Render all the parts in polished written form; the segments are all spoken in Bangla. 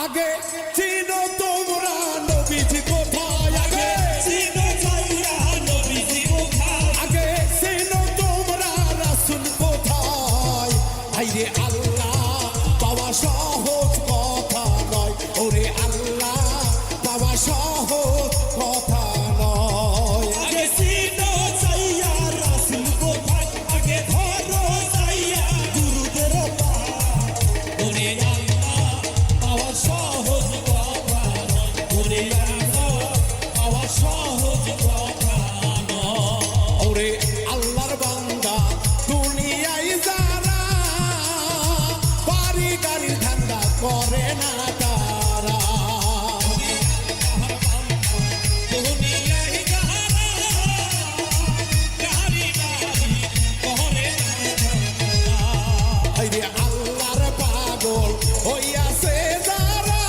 আগে চিনো তোমরা নবীজি কোথায়, আগে চিনো যাইয়া নবীজি কোথায়, আগে চিনো তোমরা রাসূল কোথায়। আইরে আল্লাহ পাওয়া সহজ কথা নয়, ওরে আল্লাহ পাওয়া সহজ কথা নয়। আগে চিনো যাইয়া রাসূল কোথায়, আগে ধরো যাইয়া গুরুদের পায়। ওরে আল্লাহ পাওয়া সহজ কথা নয়, ওরে আল্লাহ পাওয়া সহজ কথা নয়। ওরে আল্লাহর বান্দা দুনিয়ায় যারা বাড়ি গাড়ির ধান্দা করে না তারা, দুনিয়ায় যারা গাড়ি গাড়ি করে না। আইরে আল্লাহর পাগল হইয়াছে যারা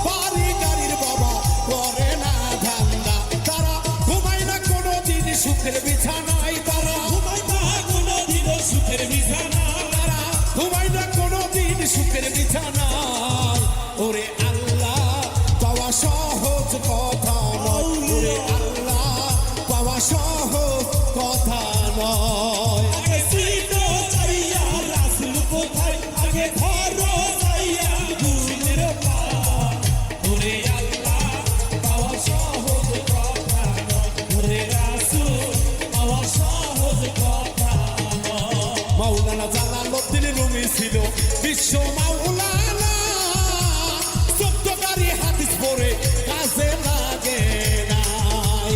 বাড়ি গাড়ির বাবা করে না ধান্দা, তারা ঘুমায় না কোনোদিন সুখের বিছানায়, তারা ঘুমায় না কোনোদিন সুখের বিছানা, তারা ঘুমায় না কোনোদিন সুখের বিছানায়। ওরে আল্লাহ পাওয়া সহজ কথা নয়, ওরে আল্লাহ পাওয়া সহজ কথা নয়। আগে চিনো যাইয়া রাসূল কোথায়, আগে ধরো যাইয়া গুরুদের পায়। ওরে আল্লাহ পাওয়া সহজ কথা নয়, ওরে রাসূল পাওয়া সহজ কথা নয়। মাওলানা জালালউদ্দিন রুমি ছিল বিশ্ব মাওলানা, সত্যকারী হাদিস পড়ে কাজে লাগে নাই।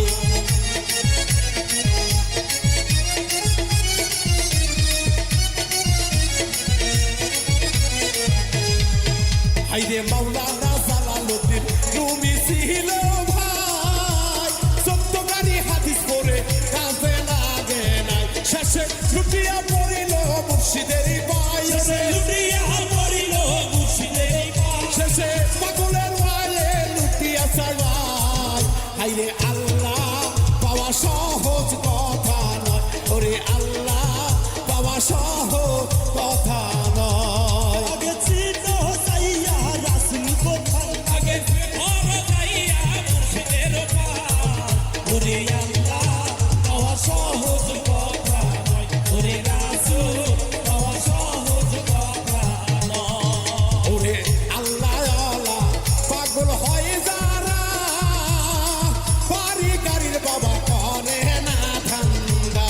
হাইরে মাওলানা জালালউদ্দিন রুমি ছিল ভাই, সত্যকারী হাদিস পড়ে কাজে লাগে নাই। শেষে লুটিয়া পড়িল মুর্শিদের পায়, শেষে লুটিয়া পড়িল মুর্শিদের পায়। শেষে পাগলের পায়ে লুটিয়া চাই। হাইরে আল্লাহ পাওয়া সহজ কথা নয়, ওরে আল্লাহ পাওয়া সহজ কথা নয়। আগে চিনো যাইয়া রাসূল কোথায়, আগে ধরো যাইয়া মুর্শিদের পায়। ওরে আল্লাহ পাওয়া সহজ কথা নয়, ওরে রাসূল পাওয়া সহজ কথা নয়। ওরে আল্লাহ আল্লাহ পাগল হয় যারা বাড়ি গাড়ির বাবা করে না ধান্দা,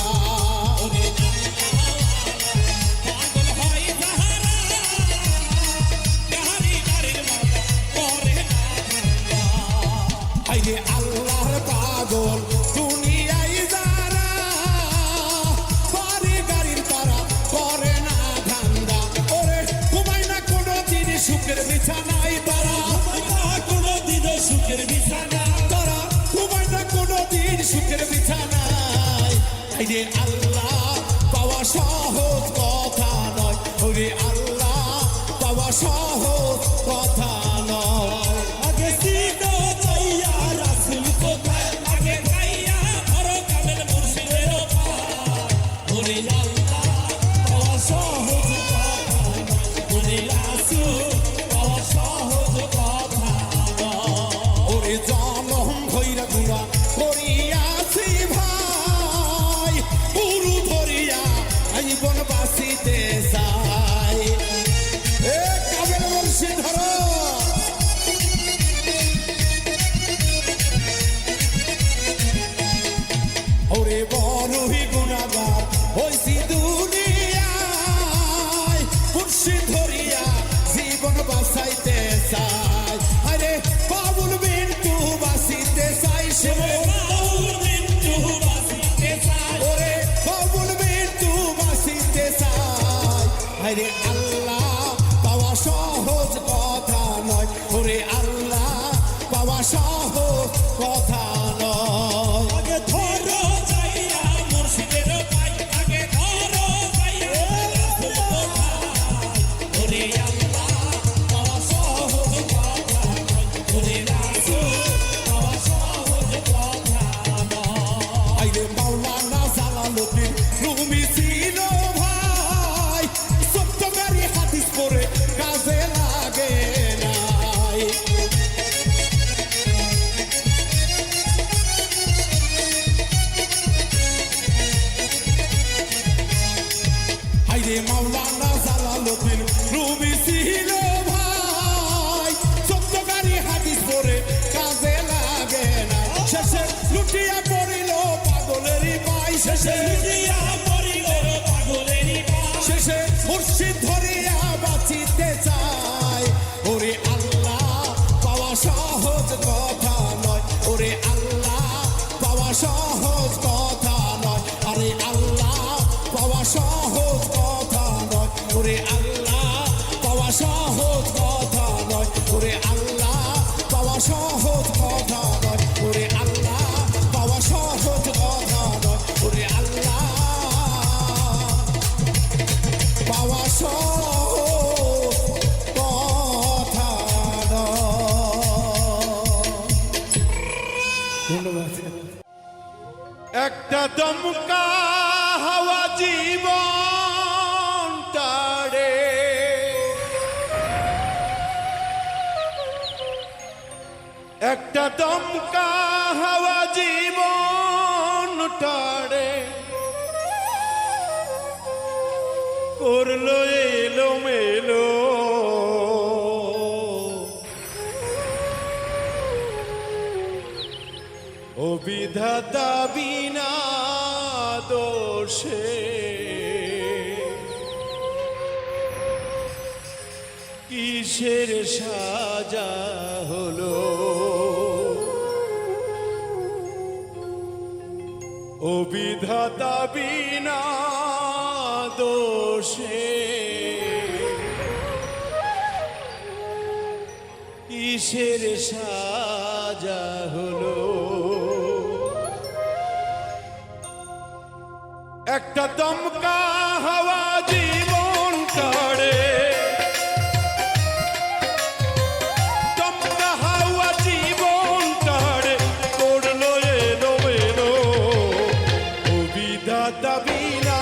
ওরে পাগল হয় যারা গাড়ি গাড়ির বাবা করে না ধান্দা। আইরে আল্লাহর পাগল দুনিয়ায় যারা বাড়ি গাড়ির তারা করে না ধান্দা, ওরে ঘুমায় না কোনোদিন সুখের বিছানায়, তারা ঘুমায় না কোনোদিন সুখের বিছানা, তারা ঘুমায় না কোনোদিন সুখের বিছানায়। আইরে আল্লাহ পাওয়া সহজ কথা নয়, ওরে আল্লাহ পাওয়া সহজ কথা নয়। আগে চিনো যাইয়া রাসূল কোথায়, আগে যাইয়া ধরো কামেল মুর্শিদের পায়। ওরে আল্লাহ পাওয়া সহজ কথা নয়, ওরে রাসূল পাওয়া সহজ কথা নয়। ওরে জনম ভৈরা গুড়া করিয়াছি ভাই, পুরু ধরিয়া জীবন বাঁচিতে চাই। এ কাবেল বংশী ধরো, ওরে বড়ই গুণাগার হইছি দুনিয়ায়, মুর্শিদ ধরিয়া জীবন বাঁচাইতে চাই। আরে বাবুল বিন্তু বাঁচিতে চাই, সে বাউল বিন্তু বাঁচিতে চায়, ওরে বাবুল বিন্তু বাঁচিতে চাই। আরে আল্লাহ পাওয়া সহজ কথা নয়, ওরে আল্লাহ পাওয়া সহজ কথা নয়। আগে ধরো যাইয়া মুর্শিদের পায়, আগে ধরো যাইয়া রাসূল কোথায়। ওরে আল্লাহ পাওয়া সহজ কথা নয়, ওরে রাসূল পাওয়া সহজ কথা নয়। আইরে মাওলানা জালালউদ্দিন রুমি ছিল ভাই, সত্যকারী হাদিস পড়ে কাজে লাগে একটা দমকা হাওয়া জীবন টাড়ে, একটা দমকা হাওয়া জীবন টাড়ে, করলো এলো মেলো ও বিধাতা বিনা দোষে কিসের সাজা হলো, ও বিধাতা বিনা দোষে কিসের সাজা হলো। একটা দমকা হাওয়া জীবন কাড়ে, দমকা হাওয়া জীবন কাড়ে, করলো এলো এলো ও বিধাতা বিনা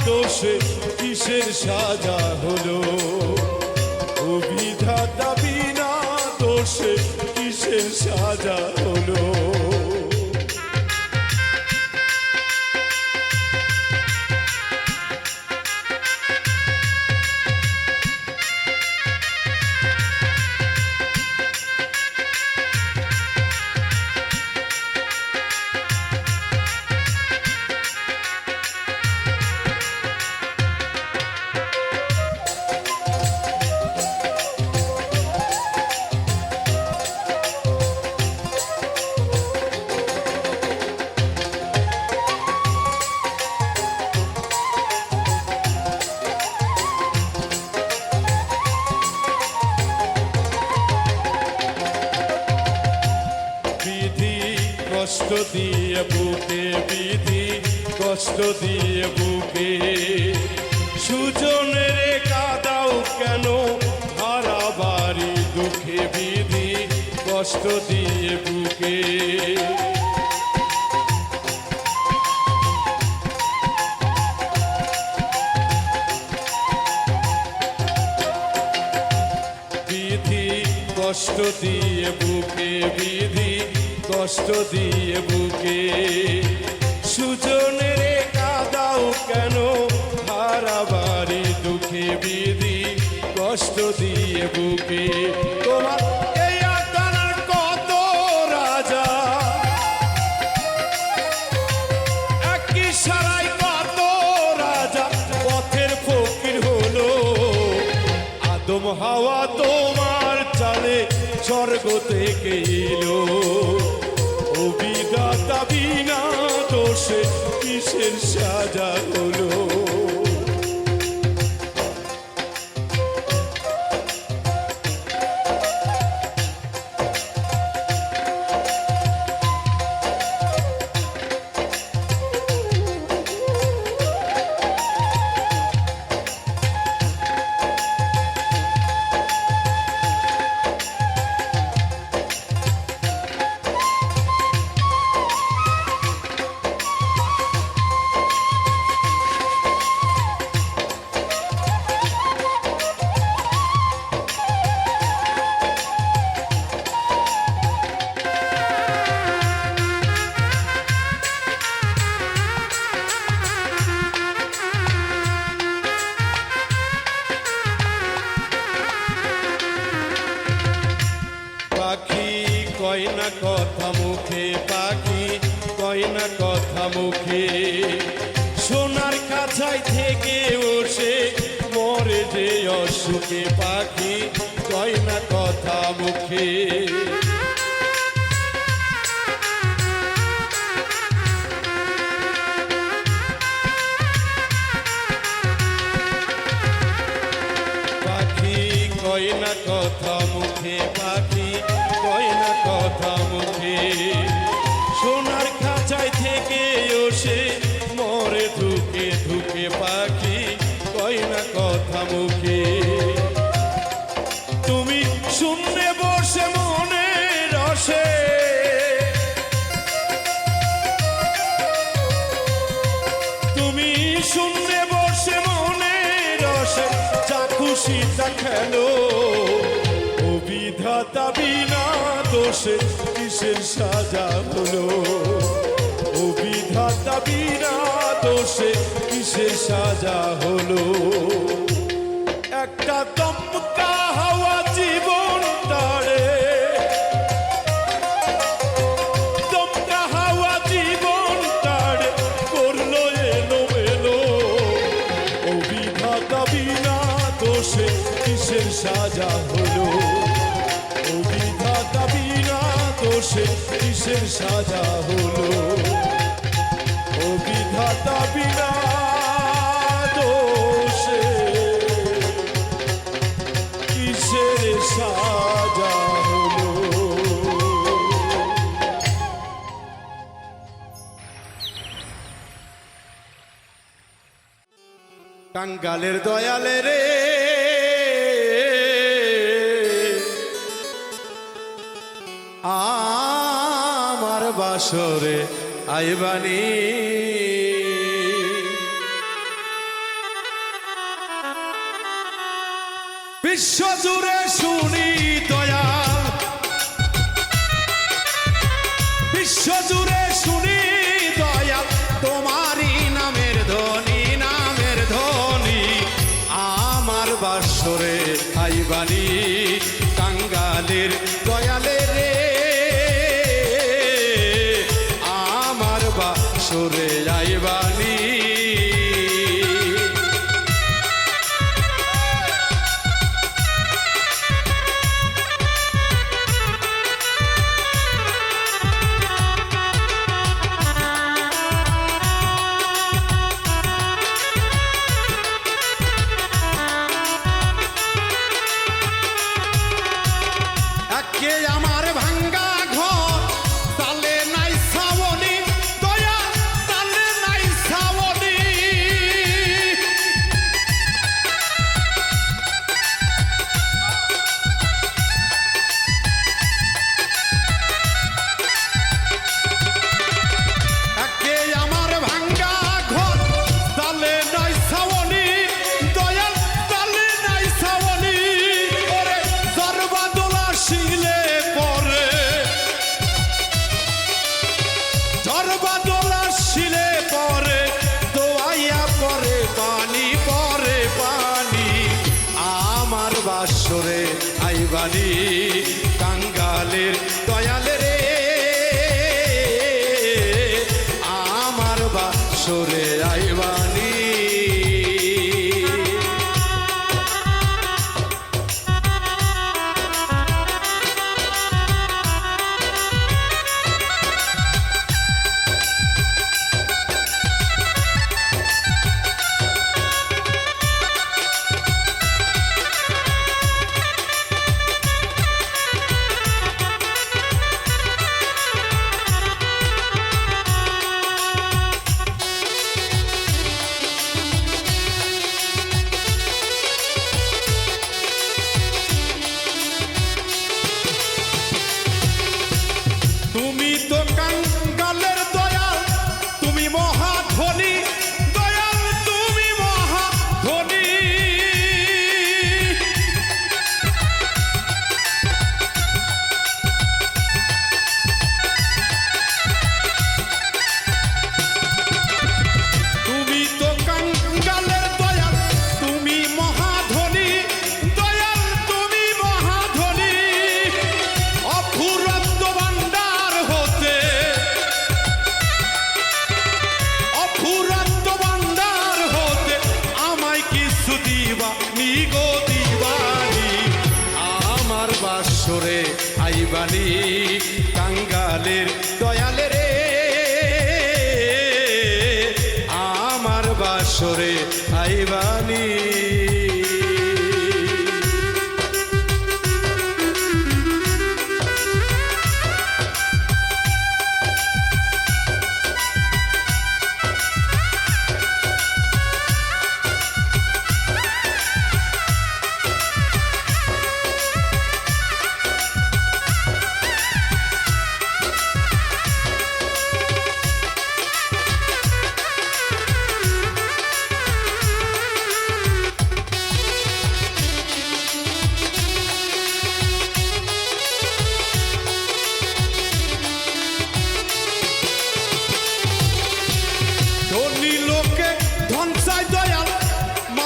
দোষে কিসের সাজা হলো, ও বিধাতা বিনা দোষে কিসের সাজা হলো। কষ্ট দিয়ে বুকে বিধি, কষ্ট দিয়ে বুকে সুজনের কাদাও কেন হারা বাড়ি দুঃখে বিধি, কষ্ট দিয়ে বুকে বিধি, কষ্ট দিয়ে বুকে বিধি, কষ্ট দিয়ে বুকে সুজনের কাদাও কেন হারা বাড়ি দুঃখে বিধি, কষ্ট দিয়ে বুকে। তোমার এই আদানার কত রাজা, একই সারাই কত রাজা পথের ফকির হলো, আদম হাওয়া তোমার চালে স্বর্গ থেকে এলো, ও বিধাতা বিনা দোষে কিসের সাজা হলো। পাখি কয় না কথা মুখে, পাখি কয় না কথা মুখে, সোনার খাঁচায় থেকে বসে মরে যে অসুখে, পাখি কয় না কথা মুখে। পাখি কয় না কথা মুখে, পাখি কয় না কথা মুখে, সোনার খাঁচায় থেকে ওসে মরে ধুকে ধুকে, পাখি কয় না কথা মুখে। তুমি শূন্যে বসে মনে রসে গেল ও বিধাতা বিনা দোষে কিসের সাজা হলো ও বিধাতা বিনা দোষে কিসের সাজা হলো একটা দমকা হাওয়া জীবন তারে দমকা হাওয়া জীবন তারে করলো এলো এলো ও বিধাতা বিনা দোষে কিসের সাজা হলো ও বিধাতা বিনা দোষে কিসের সাজা হলো ও বিধাতা বিনা দোষে কিসের সাজা হলো টাঙ্গালের দয়ালে রে আমার বাসরে আইবানি বিশ্ব জুড়ে শুনি দয়াল বিশ্ব জুড়ে শুনি দয়াল তোমারই নামের ধ্বনি আমার বাসরে আইবানি টাঙ্গালের দয়ালে রে আমার বাসরে আইবানি আমার ভাঙ্গা ঘর তালে নাই ছাউনি দয়া তালে নাই ছাউনি একে আমার ভাঙ্গা ঘর তালে নাই ছাউনি দয়া তালে নাই ছাউনি ওরে সর্বদলা শিলে সর্বদলা শিলে পরে দোয়াইয়া পরে পানি আমার বাসরে আইবানি টাঙ্গালের দয়ালে রে আমার বাসরে আইবানি তুমি তো কাঙ্গালের দয়াল তুমি মহাধনী দয়াল তুমি মহাধনী তুমি তো কাঙ্গালের দয়াল তুমি মহাধনী দয়াল তুমি মহাধনী অফুরন্ত ভান্ডার হতে অফুরন্ত ভান্ডার হতে আমায় কিছু দিবানি গো দিবানি আমার বাসরে আইবানি টাঙ্গালের দয়ালে রে আমার বাসরে আইবানি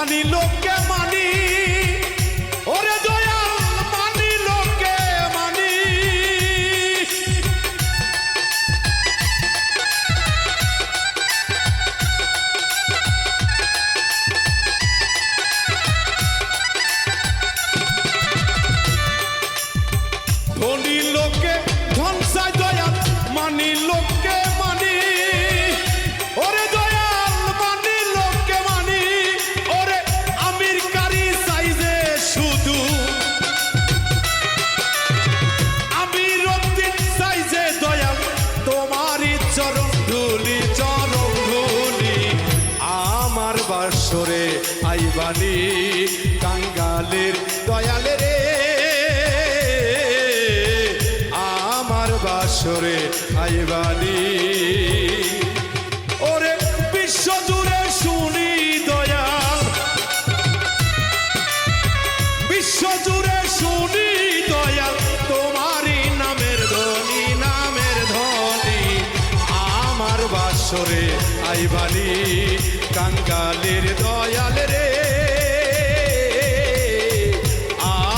মানি লোককে মানি, ওরে দয়াল মানি লোককে মানি। ধনী লোককে ধনসাই দয়াল মানি লোককে মানি, ওরে দয়াল মানি লোককে মানি। ওরে আমির কারি সাইজে শুধু আমির উদ্দিন সাইজে দয়াল তোমারই চরণ ধুলি, চরণ ধুলি। আমার বাসরে আইবানি কাঙ্গালের দয়ালে রে, আমার বাসরে আইবানি। ওরে বিশ্ব জুড়ে শুনি দয়াল, বিশ্ব জুড়ে শুনি দয়াল তোমারই নামের ধ্বনি, নামের ধ্বনি। আমার বাসরে আইবানি কাঙ্গালের দয়াল রে,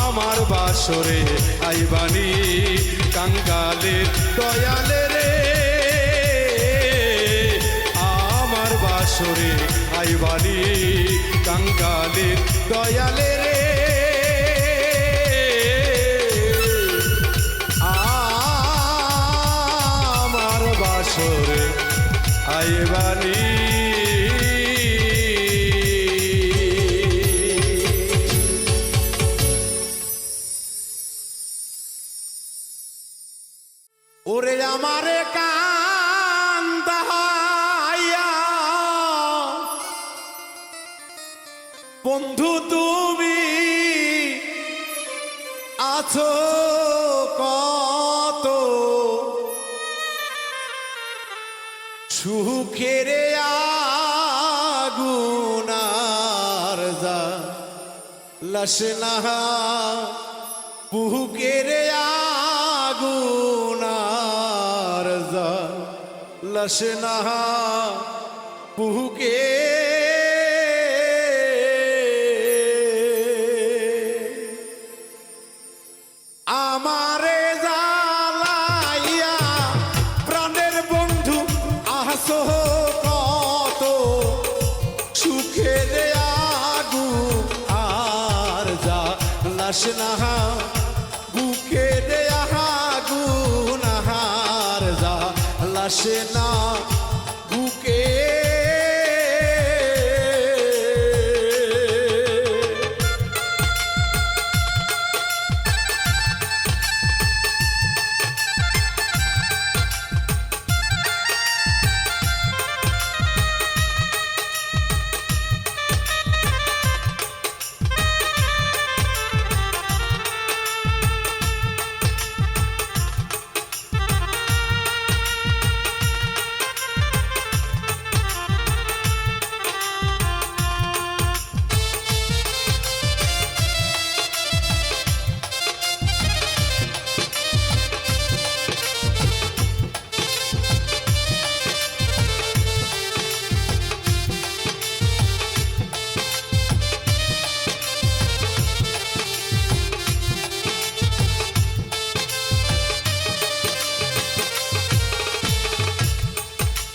আমার বাসরে আইবানি কাঙ্গালের দয়াল রে, আমার বাসরে আইবানি কাঙ্গালের দয়াল রে, আমার বাসরে আইবানি। ওরে আমারে কান্দাইয়া বন্ধু তুমি আছো কত, সুখের আগুনার যা লসনা বুকের আগুনার যা লসনা বুকে। আমারে জ্বালাইয়া প্রাণের বন্ধু আসো কত, সুখের আগুন আর যা লসনা বুকের আগুন আর যা লসনা বুকে।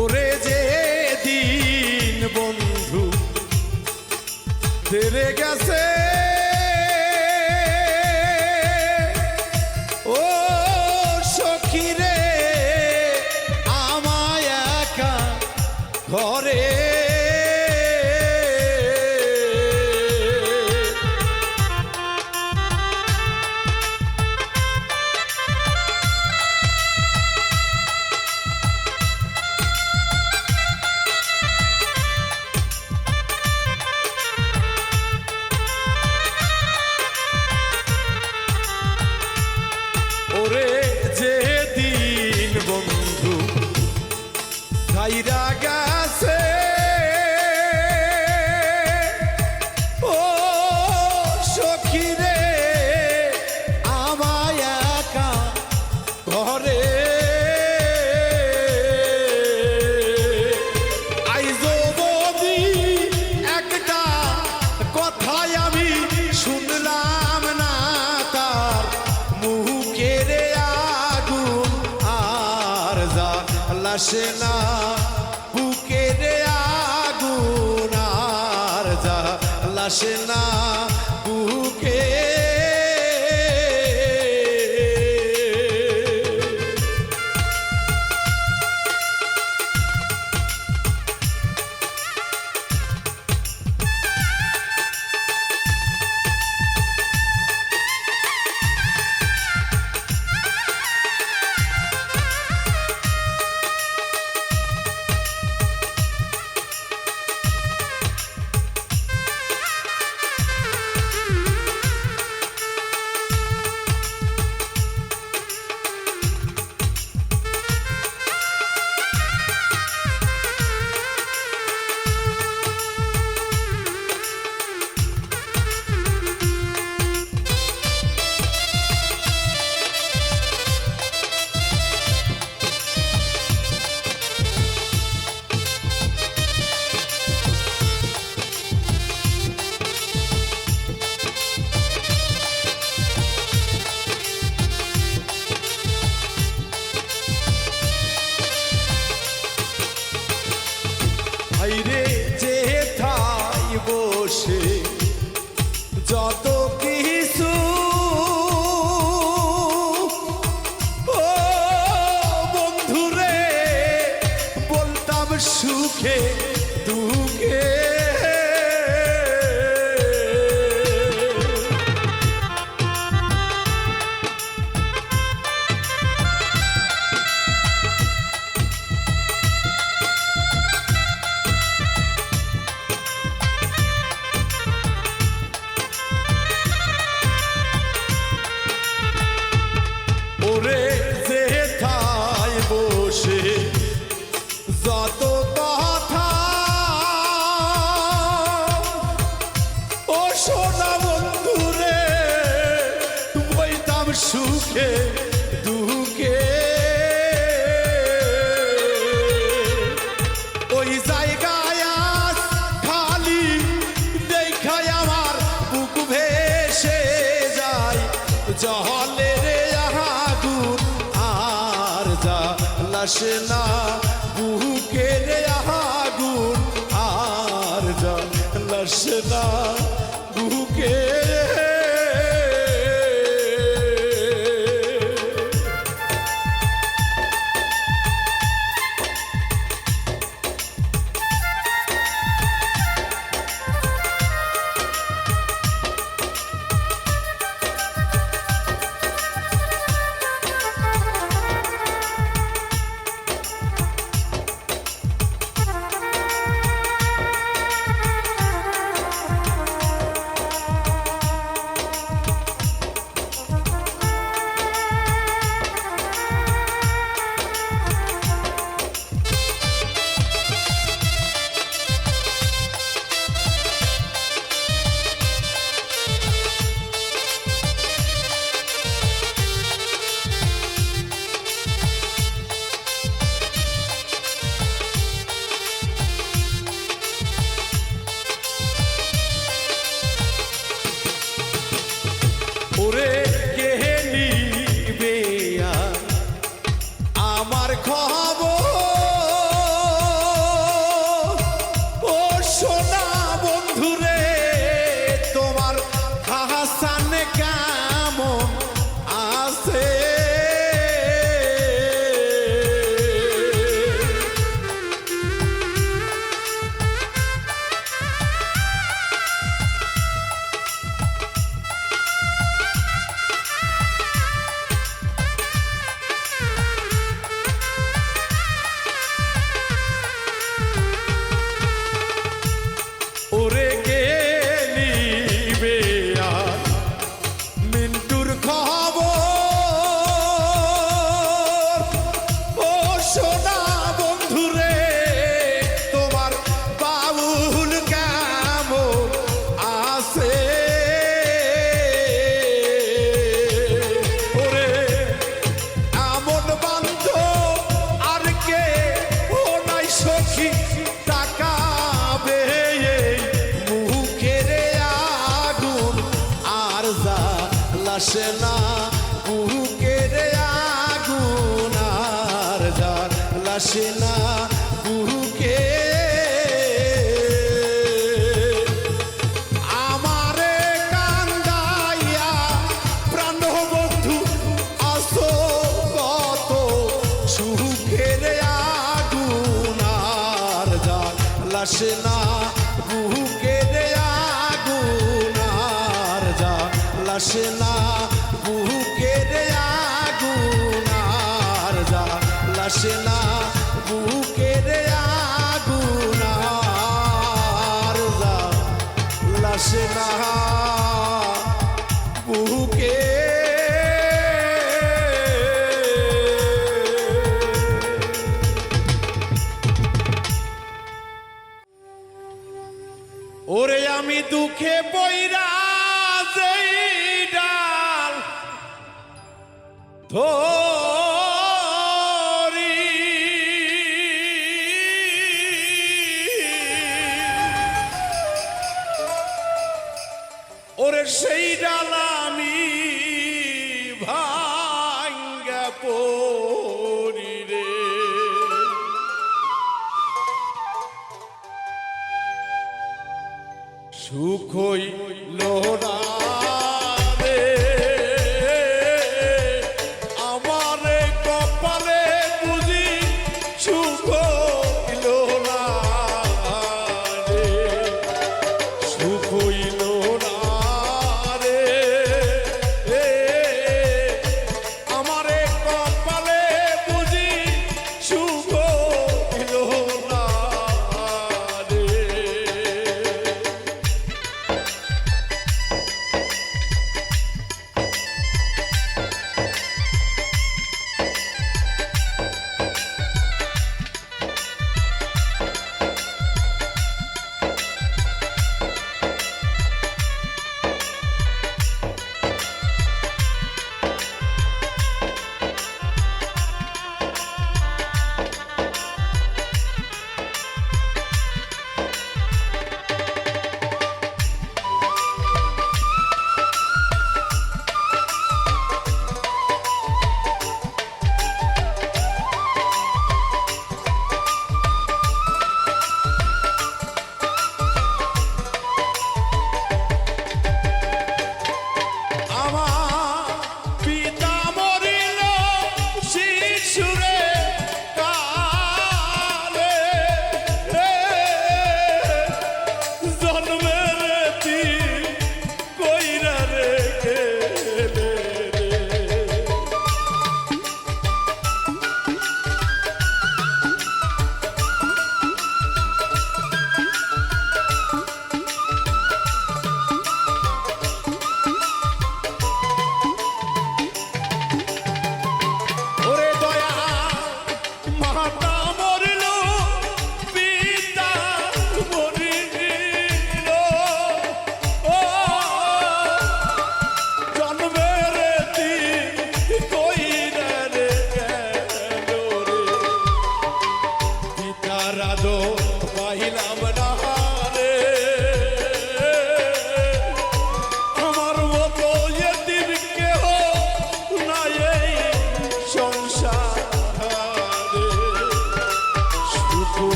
ওরে যে দিন বন্ধু তেরে গেছে, ও সখী রে আমায় একা ঘরে। ওরে যে দিন বন্ধু ছাইরা গেছে, ও সখী রে আমায় একা ঘরে। আইজো বদি একটা লাসে না বুকের আগুন আর যা লাসে না বুকে রে যে থাই বসে যত কিছু ও বন্ধুরে বলতাম সুখে দুঃখে ওরে যে থাই বসে যত কথা ও সোনা বন্ধুরে বইতাম সুখে দুঃখে ওই জায়গায় আজ খালি দেখায় আমার বুক ভেসে যায় জলে রে আগুন আর যা লাসে না বুকের আগুন আর যা লাসে না বুকে ওরে কে নিবে আমার খবর ও সোনা বন্ধুরে তোমার হাসান কেমন আছে ওরে কে নিবে মিন্টুর খবর ও সোনা বন্ধুরে তোমার বাবুল কেমন আছে ওরে এমন বান্ধব আর কে ও নাই সখী টাকা লাসে না বুকের আগুন আর যা লাসে না বুকে আমারে কান্দাইয়া প্রাণ বন্ধু আসো কত সুখের আগুন আর যা লাসে না বুকের আগুন আর যা লাসে না বুকের আগুন আর যা লাসে না বুকের আগুন আর যা লাসে না বুকে ওরে আমি দুঃখে বইরা যেই ডাল ধরি ওরে সেই ডাল আমি ভাঙ্গা পড়ি রে সুখ হইল না রে আমারে কপালে বুঝি সুখ হইল না রে সুখ হইল না রে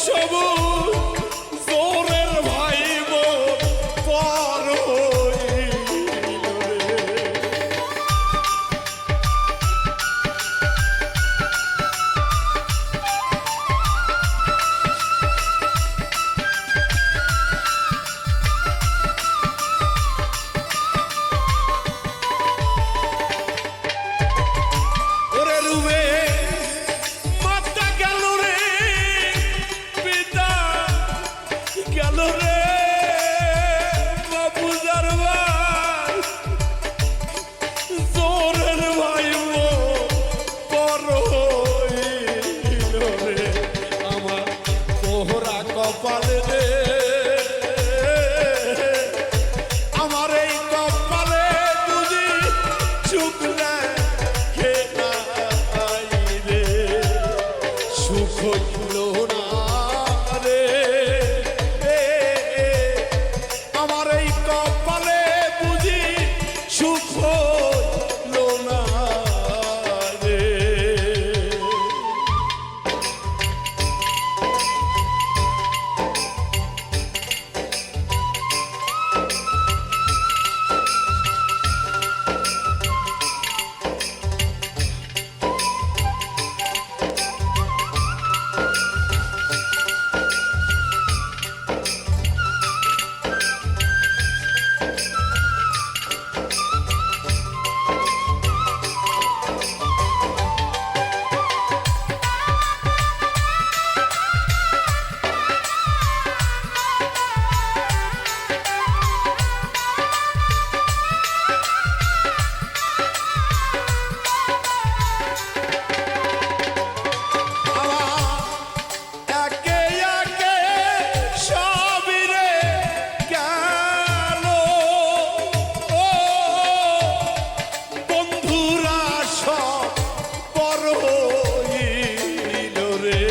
সবুজ জোরের ভাই মোর পর হইল রে। ওরে রুবে মাতা গেল রে, পিতা গেল রে, বাপুজার ভাই জোরের ভাই মোর পর হইল রে। আমার তোহরা কপালে রে, আমার এই কপালে বুঝি সুখ লেখে নাই রে, সুখ হইল না রে। আমার এই কপালে বুঝি সুখ হইল না রে। একে একে সবই রে গেল, ও বন্ধুরা সব বড় হইল রে।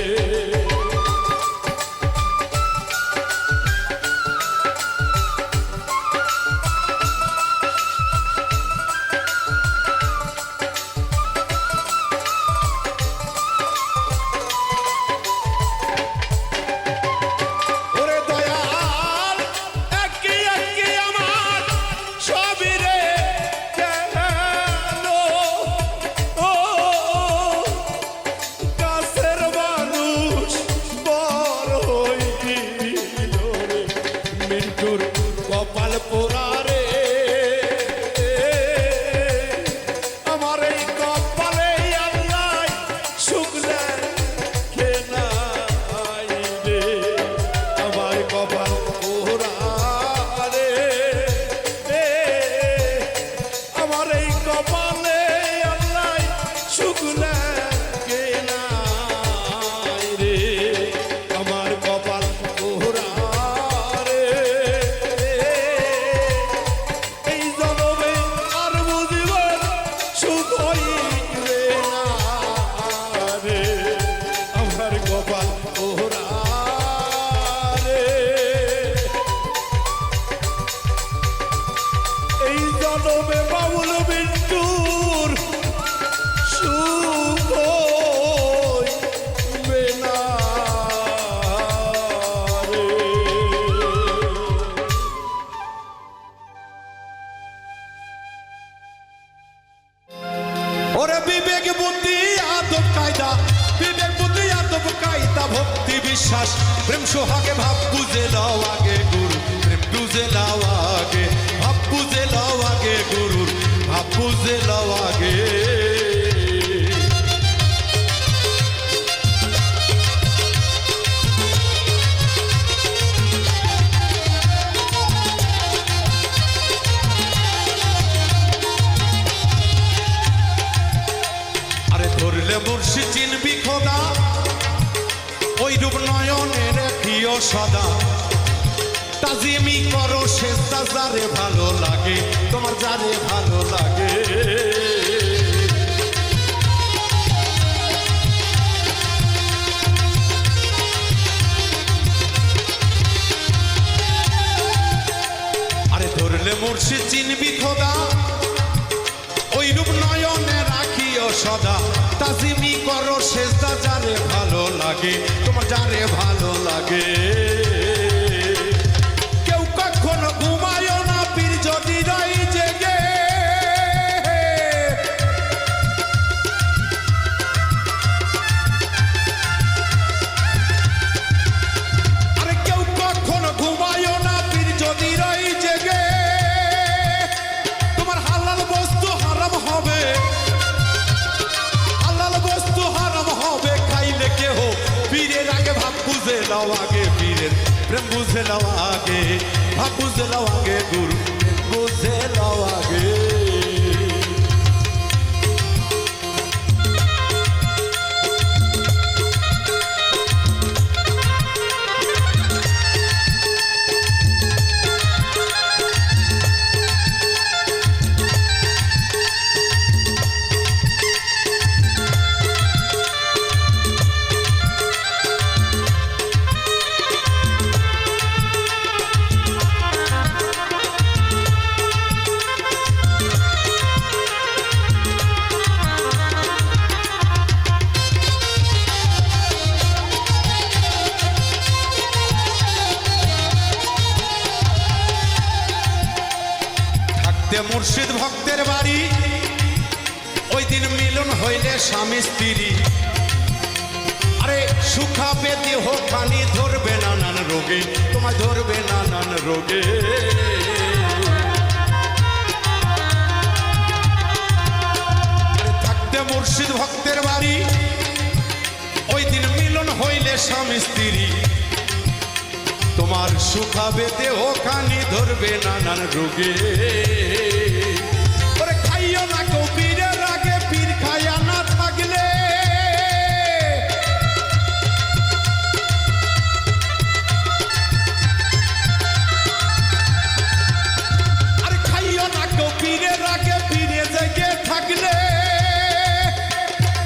ওরে দয়াল একে একে আমার সবই রে গেল, ও কাছের মানুষ বড় হইল রে। মিন্টুর কপাল পোড়া রে, আমার এই কপালে আল্লাহ সুখ লেখে নাই রে। আমার কপাল পোড়া রে, আমার এই কপালে আল্লাহ সুখ লেখে নাই রে। আমার কপাল পোড়া রে, এই জনমে আর বুঝিব সুখ হইবে না রে। আমার কপাল পোড়া রে, এই জনমে বাবুল বিন্টুর সুখ হইবে না রে। ওরে বিবেক বুদ্ধি আদব কায়দা, বিবেক বুদ্ধি আদব কায়দা, ভক্তি বিশ্বাস প্রেম সোহাগে ভাব বুঝে লও আগে গুরু, প্রেম বুঝে লও আগে, ভাব বুঝে লও আগে গুরুর, ভাব বুঝে লও আগে। আরে ধরলে মুর্শিদ চিনবি খোদা, ওই রূপ নয়নে রেখিও সদা, তাজিমি করো শেষটা যারে ভালো লাগে, তোমার যারে ভালো লাগে। আরে ধরলে মুর্শিদ চিনবি খোদা, ওই রূপ নয়নে রাখিও সদা, তাজিমি করো শেষদা যারে ভালো লাগে, তোমার যারে ভালো লাগে। কেউ কখনো ঘুমায় না পীর যদি রই জেগে। আরে কেউ কখনো ঘুমায় না পীর যদি রই জেগে। তোমার হালাল বস্তু হারাম হবে, হালাল বস্তু হারাম হবে খাইলে কেহ। পীরের আগে ভাব বুঝে নাও আগে, পীরের প্রেম বুঝে নাও আগে, ভাব বুঝে নাও আগে, গুরু বুঝে নাও আগে। মুর্শিদ ভক্তের বাড়ি ওই দিন মিলন হইলে স্বামী স্ত্রী। আরে সুখাবে দেহ খানি ধরবে নানান রোগে, তোমায় ধরবে নানান রোগে। থাকতে মুর্শিদ ভক্তের বাড়ি ওই দিন মিলন হইলে স্বামী স্ত্রী। তোমার সুখাবে দেহ খানি ধরবে নানান রোগে। ওরে খাইও না কেউ পীরের আগে, পীর খাইয়া না থাকলে। আরে খাইও না কেউ পীরের আগে, পীরে জেগে থাকলে।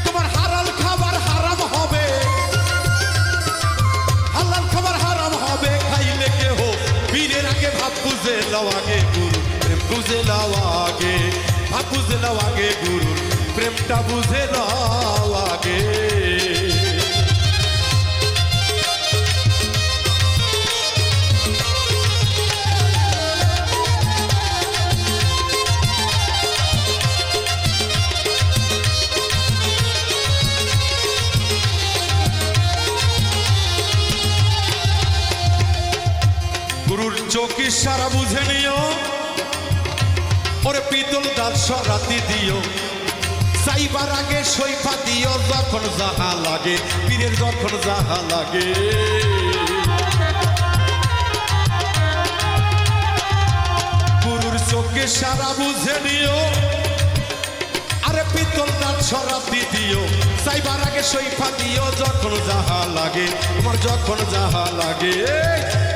তোমার হালাল খাবার হারাম হবে, হালাল খাবার হারাম হবে খাইলে কেহ। পীরের আগে ভাব বুঝে নাও আগে, গুরু প্রেম বুঝে নাও আগে, ভাব বুঝে নাও আগে, গুরু প্রেমটা বুঝে নাও আগে। গুরুর চোখ ইশারা বুঝে নিও, ওরে পিতল দাঁত সরাতি দিও। চাইবার আগে সইফা দিও যখন যাহা লাগে, পীরের যখন যাহা লাগে। গুরুর চোখে সারা বুঝে নিও, আরে পিতল দাঁত সরাতি দিও। চাইবার আগে সইফা দিও যখন যাহা লাগে, তোমার যখন যাহা লাগে।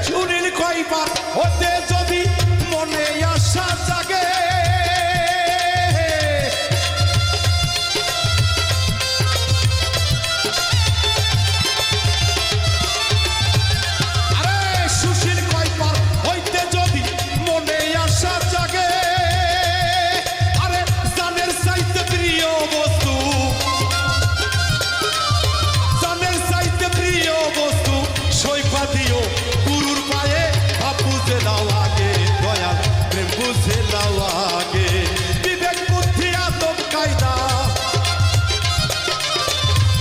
শুনিল কয়বার হতে যদি মনে আশা জাগে। আরে সুশীল কয়বার হইতে যদি মনে আশা জাগে। আরে জানের চাইতে প্রিয় বস্তু, জানের চাইতে প্রিয় বস্তু সইফা দিও গুরুর পায়ে। ভাব বুঝে নাও আগে, দয়াল প্রেম বুঝে নাও আগে। বিবেক বুদ্ধি আদব কায়দা,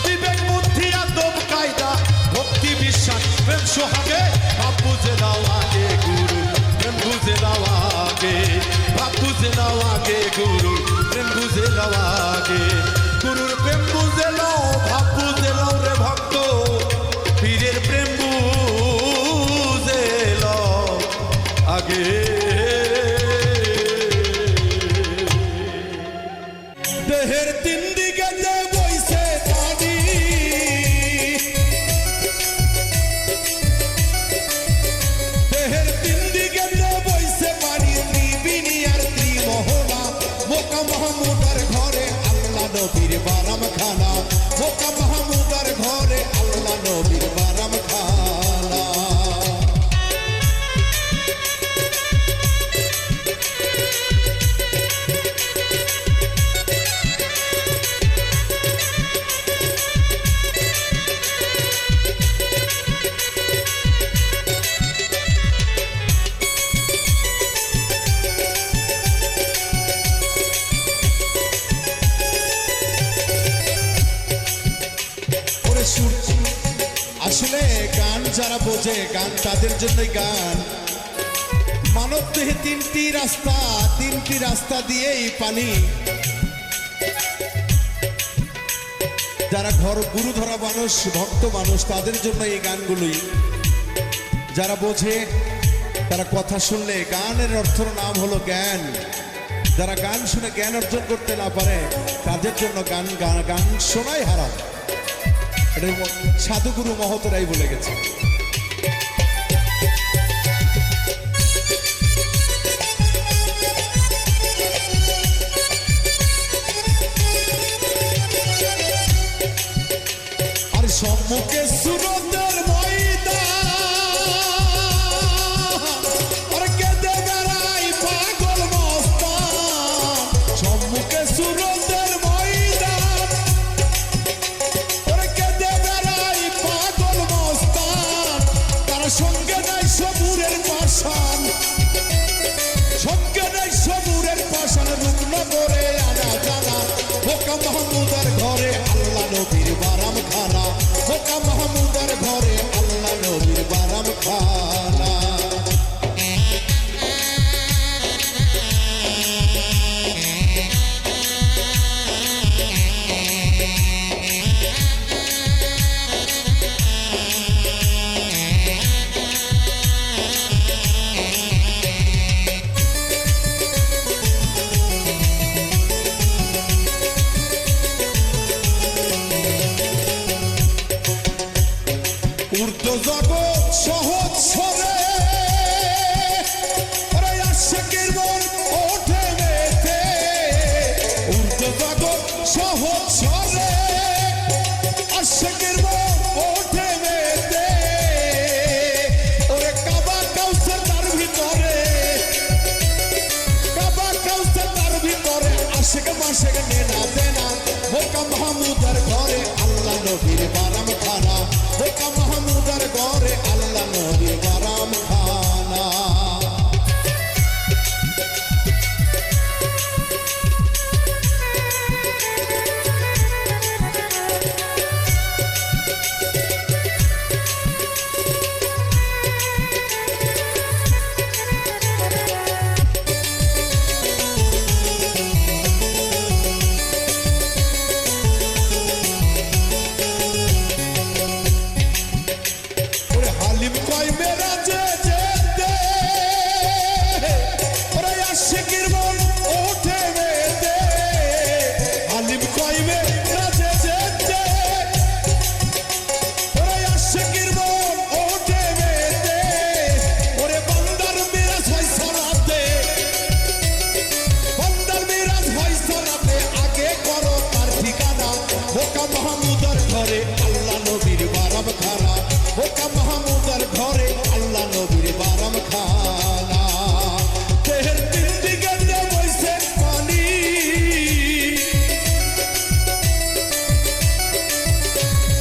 বিবেক বুদ্ধি আদব কায়দা, ভক্তি বিশ্বাস প্রেম সোহাগে। ভাব বুঝে নাও আগে, গুরু প্রেম বুঝে নাও আগে, ভাব বুঝে নাও আগে, গুরু প্রেম বুঝে নাও আগে। গুরুর প্রেম বুঝে নাও, ভাব বুঝে নাও রে ভক্ত, পীরের প্রেম বুঝে নাও আগে। দেহের তিন দিকে যে বইছে পানি, দেহের তিন দিকে যে বইছে পানি। ত্রিবিনী আর ত্রিমোহনা, মোকা মাহমুদার ঘরে আল্লাহ নবীর বারাম খানা। মোকা মাহমুদার ঘরে আল্লাহ নবীর বারাম খানা। যারা বোঝে গান তাদের জন্যই গান। মানব দেহে তিনটি রাস্তা দিয়েই পানি। যারা গুরু ধরা মানুষ, ভক্ত মানুষ, তাদের জন্য এই গানগুলোই। যারা বোঝে তারা কথা শুনলে, গানের অর্থের নাম হলো জ্ঞান। যারা গান শুনে জ্ঞান অর্জন করতে না পারে তাদের জন্য গান শোনাই হারাম। এটা সাধুগুরু মহতরাই বলে গেছে। আর সম্মুখে সুরতের সঙ্গে নাই সবুরের পাশান রুগ্ন করে আনা জানা। বোকা মাহমুদার ঘরে আল্লাহ নবীর বারাম খানা। বোকা মাহমুদার ঘরে আল্লাহ নবীর বারাম খানা। ঊর্ধ্ব জগৎ সহজ সরে আশিকের মন ওঠে মেতে। ঊর্ধ্ব জগৎ সহজ সরে আশিকের মন ওঠে মেতে। ওরে কাবা কাউসার তার ভিতরে, কাবা কাউসার তার ভিতরে আশিক মাশিক নেনা দেনা। বোকা মাহমুদার ঘরে আল্লাহ নবীর বারাম খানা। বোকা মাহমুদার ঘরে আল্লাহ নবীর বারাম খানা। বোকা মাহমুদার ঘরে আল্লাহ নবীর বারাম খানা। বোকা মাহমুদার ঘরে আল্লাহ নবীর বারাম খানা। দেহের তিন দিকে বইছে পানি,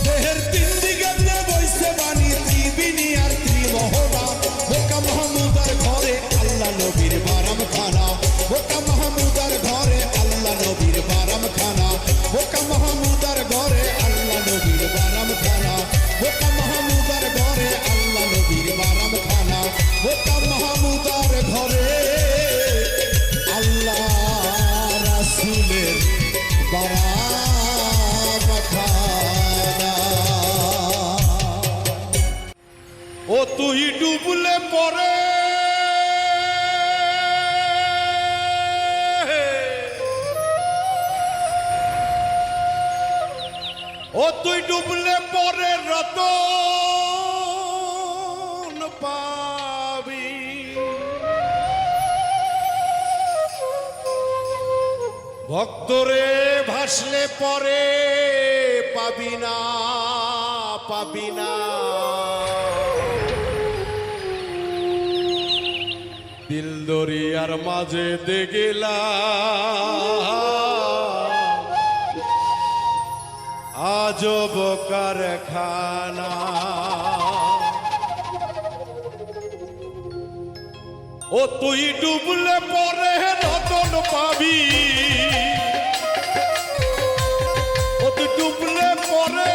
দেহের তিন দিকে বইছে পানি। ত্রিবিনী আর ত্রিমোহনা। বোকা মাহমুদার ঘরে আল্লাহ নবীর বারাম খানা। বোকা মাহমুদার ঘরে আল্লাহ নবীর বারাম খানা। বোকা মাহমুদার ঘরে আল্লাহ নবীর বারাম খানা। বোকা মাহমুদার ঘরে আল্লাহ নবীর বারাম খানা। বোকা মাহমুদার ঘরে আল্লাহ রাসূলের বারাম খানা। ও তুই ডুবলে পরে ও তুই ডুবলে পরে রতন পাবি। ভক্তরে ভাসলে পরে পাবি না, পাবি না। দিল দরিয়ার মাঝে দে গেলা আজব কারখানা। ও তুই ডুবলে পরে রতন পাবি। ও তুই ডুবলে পরে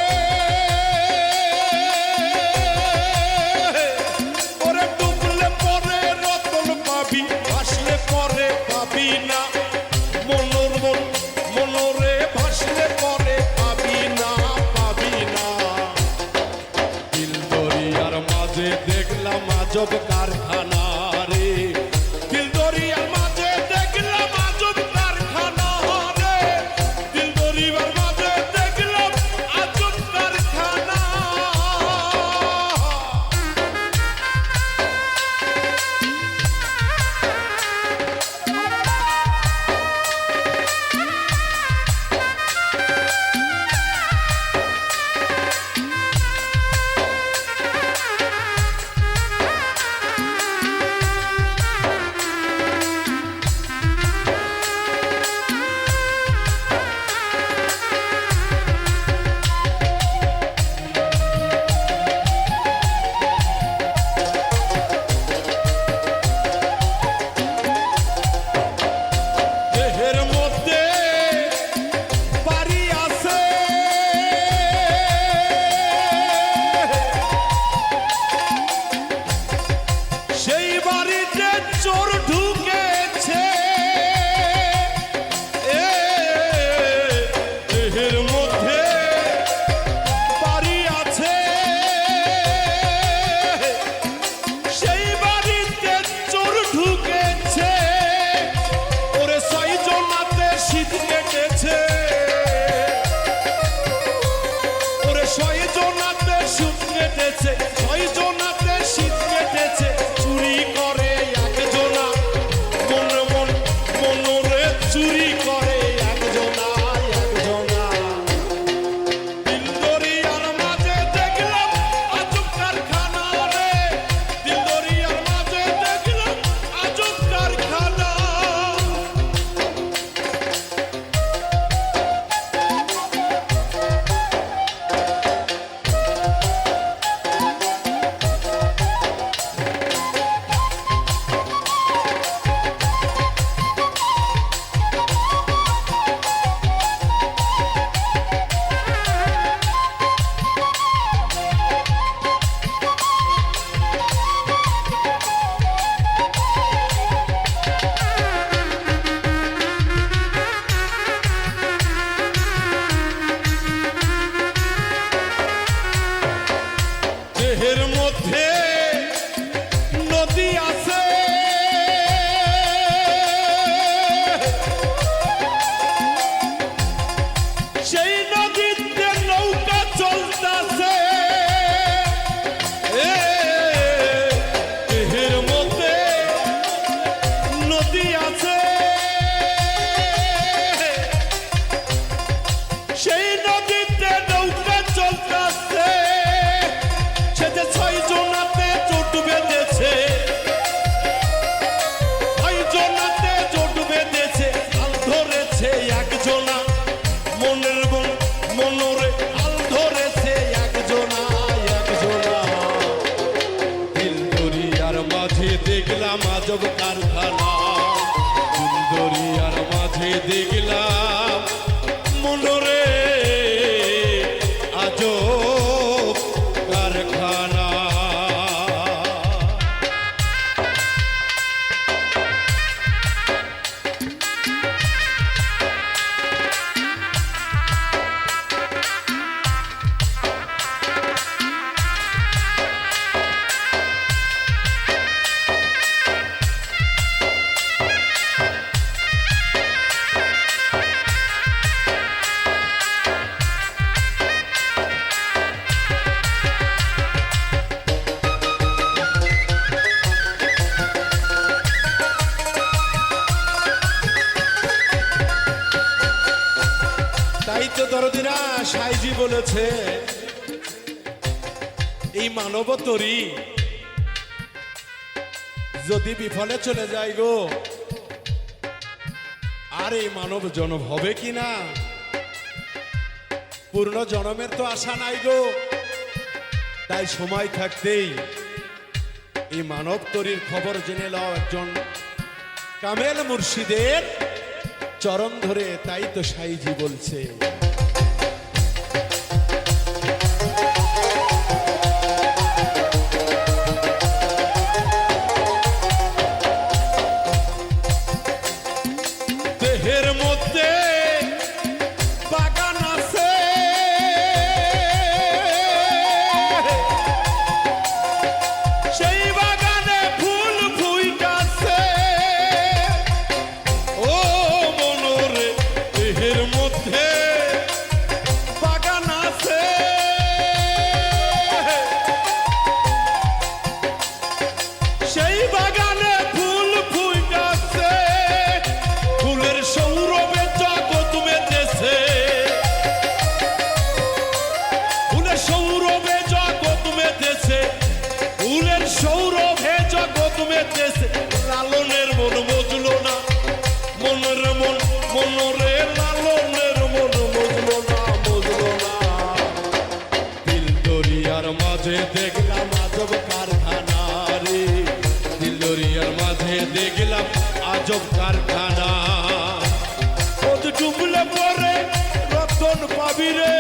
সেই নদীতে নৌকা চলতাছে দেহের মধ্যে নদী আছে সেই নদীতে নৌকা চলতাছে সে যে 6 জনাতে জোট বেঁধেছে 6 জনাতে জোট বেঁধেছে হাল ধরেছে একজনা মনের মনরে হাল ধরেছে একজনা দিল দরিয়ার মাঝে দেখলাম আজব কারখানা দিল দরিয়ার মাঝে দেখলাম মনরে আজব কারখানা তাই তো দরদিরা সাইজি বলেছে এই মানব তরি যদি বিফলে চলে যায় গো আর এই মানব জনম হবে কি না পূর্ণ জনমের তো আশা নাই গো তাই সময় থাকতেই এই মানব তরির খবর জেনে নাও একজন কামেল মুর্শিদের চরণ ধরে তাই তো সাইজি বলছে দেহের মধ্যে বাগান আছে সেই বাগানে ফুল ফুইটাছে ও মনরে দেহের মধ্যে বাগান আছে সেই বাগানে ফুল ফুইটাছে ফুলের সৌরভে জগৎ মেতেছে ফুলের সৌরভে জগৎ মেতেছে ফুলের সৌরভে জগৎ মেতেছে লালনের মন মজলো না মনের মনরে লালনের মন মজলো না দিল দরিয়ার মাঝে দেখলাম আজব কারখানা রে দিল দরিয়ার মাঝে দেখলাম আজব কারখানা ওদ ডুবলে পরে রতন পাবি রে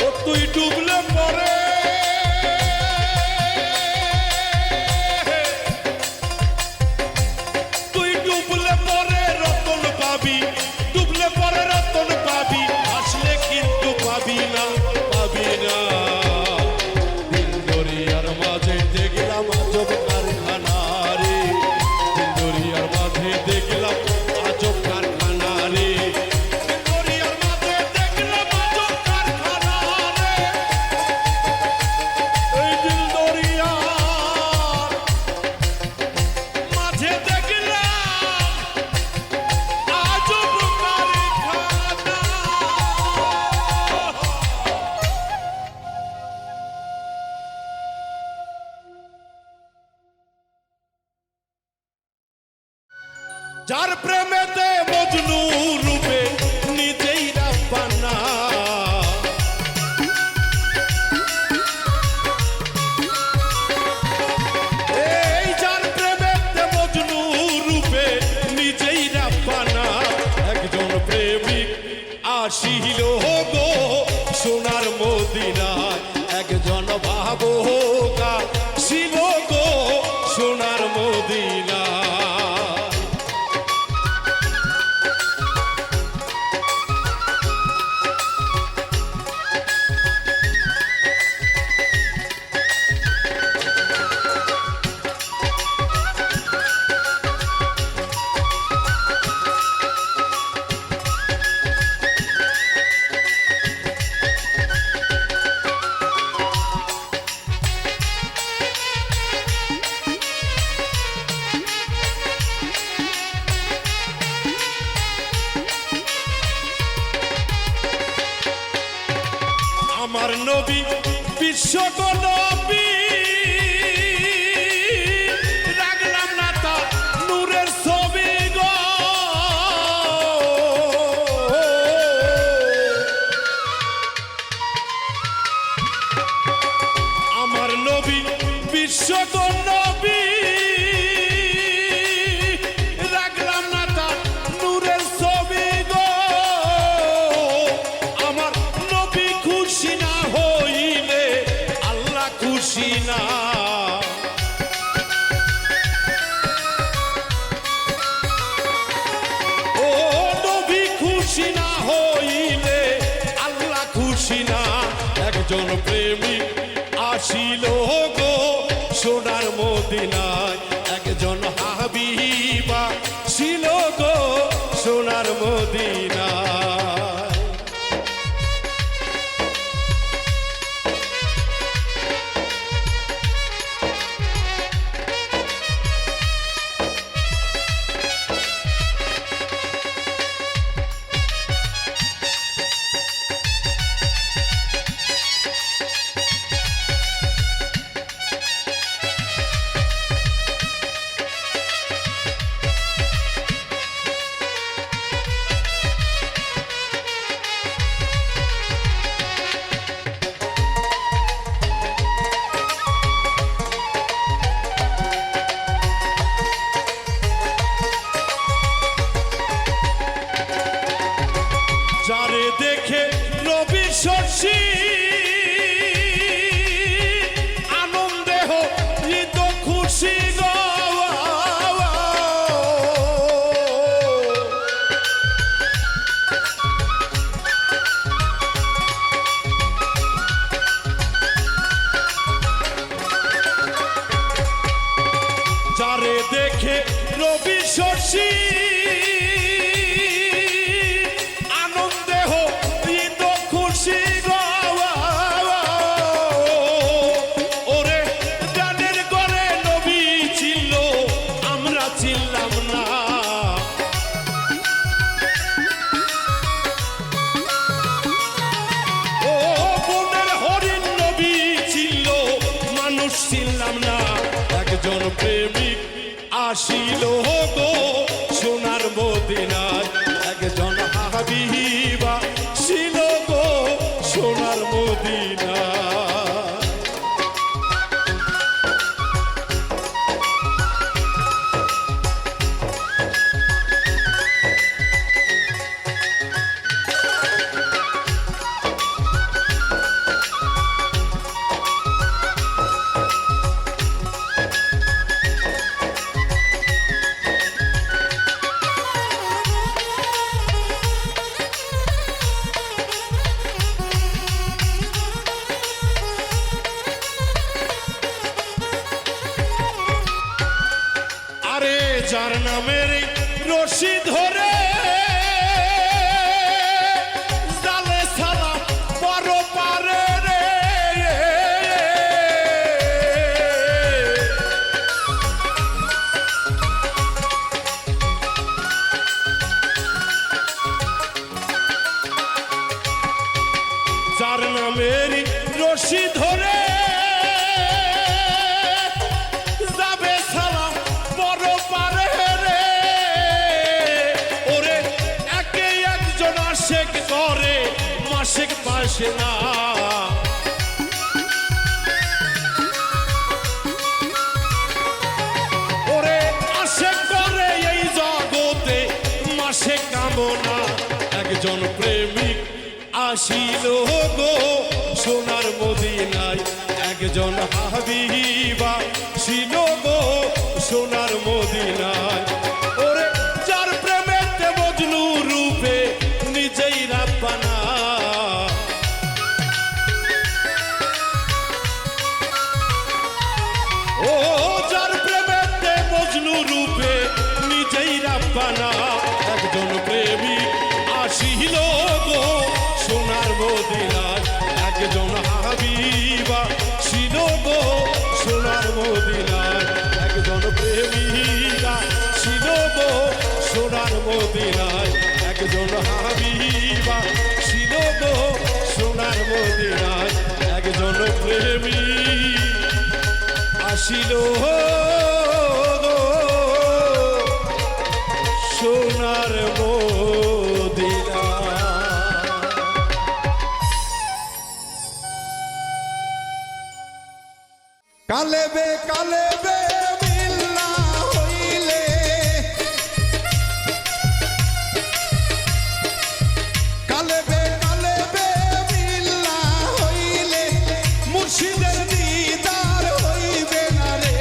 ও তুই ডুবলে পরে তুই ডুবলে পরে রতন পাবি ডুবলে পরে রতন পাবি আসলে কিন্তু পাবি না দিল দরিয়ার মাঝে দেখলাম আজব কারখানা রে দিল দরিয়ার মাঝে দেখলাম আজব কারখানা রে দিল দরিয়ার মাঝে দেখলাম আজব কারখানা রে এই দিল দরিয়ার মাঝে দেখলাম আজব কারখানা যার প্রেমেতে মজনু রূপে নিজেই রাব্বানা এই যার প্রেমেতে মজনু রূপে নিজেই রাব্বানা একজন প্রেমিক আসিল গো সোনার মদিনায় একজন ভাবুকা ছিল গো সোনার মদিনায় নবী বিশ্ব নবী রাখলাম না তার নূরের ছবি গো আমার নবী বিশ্ব নবী রাখলাম না তার নূরের ছবি গো আমার নবী খুশি না হইলে আল্লাহ খুশি না ও নবী খুশি না হইলে আল্লাহ খুশি না একজন প্রেমিক আসিল গো সোনার মদিনায় একজন হাবিবা ছিল গো সোনার মদিনায় যারে দেখে রবি শশী আনন্দে হইত খুশি গো যারে দেখে রবি শশী ছিলাম না একজন প্রেমিক আসিল গো সোনার মদিনায় একজন হাবিবা ছিল গো সোনার মদিনায় যার নামের রশি ধরে জালে সালাম বড় পারে রে যার নামের রশি ধরে মাসিক পাশে না ওরে আশে করে এই জগতে মাসে কামনা একজন প্রেমিক আসিল গো সোনার মদিনায় একজন হাবিবা ছিল গো সোনার মদিনায় ওরে যার প্রেমেতে মজনু রূপে নিজেই রাব্বানা ও যার প্রেমেতে মজনু রূপে নিজেই রাব্বানা একজন প্রেমিক আসিল গো সোনার মদিনায় একজন হাবিবা ছিল গো সোনার মদিনায় একজন প্রেমিকা ছিল গো সোনার মদিনায় একজন হাবিবা ছিল গো সোনার মদিনায় জনপ্রেমী আসিল সোনার মদিনা। কালেবে কালেবে মিল্লা হইলে কালেবে কালেবে মিল্লা হইলে মুর্শিদের দিদার হইবে না রে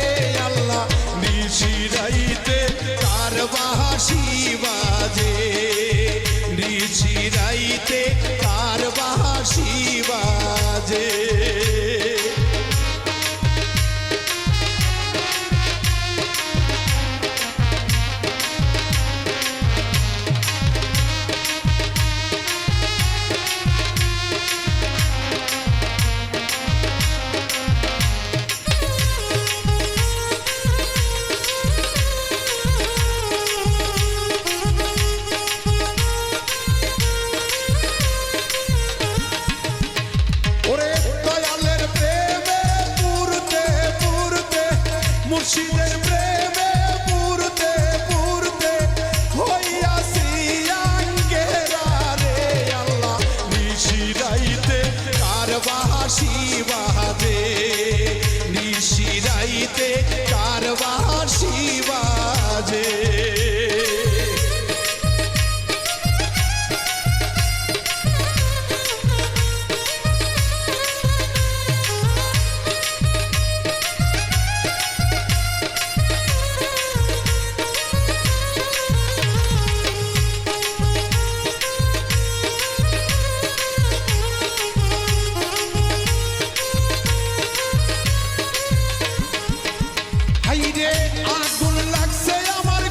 আল্লাহ নিশিরাইতে কার বাঁশি বাজে নিশিরাইতে কার বাঁশি বাজে ওরে দয়ালের প্রেমে পুরতে পুরতে মুর্শিদের প্রেমে পুরতে পুরতে হইয়াছি আঙ্গেরা রে আল্লাহ নিশিরাইতে কার বাঁশি বাজে নিশিরাইতে কার বাঁশি বাজে হাইরে আগুন লাগছে আমার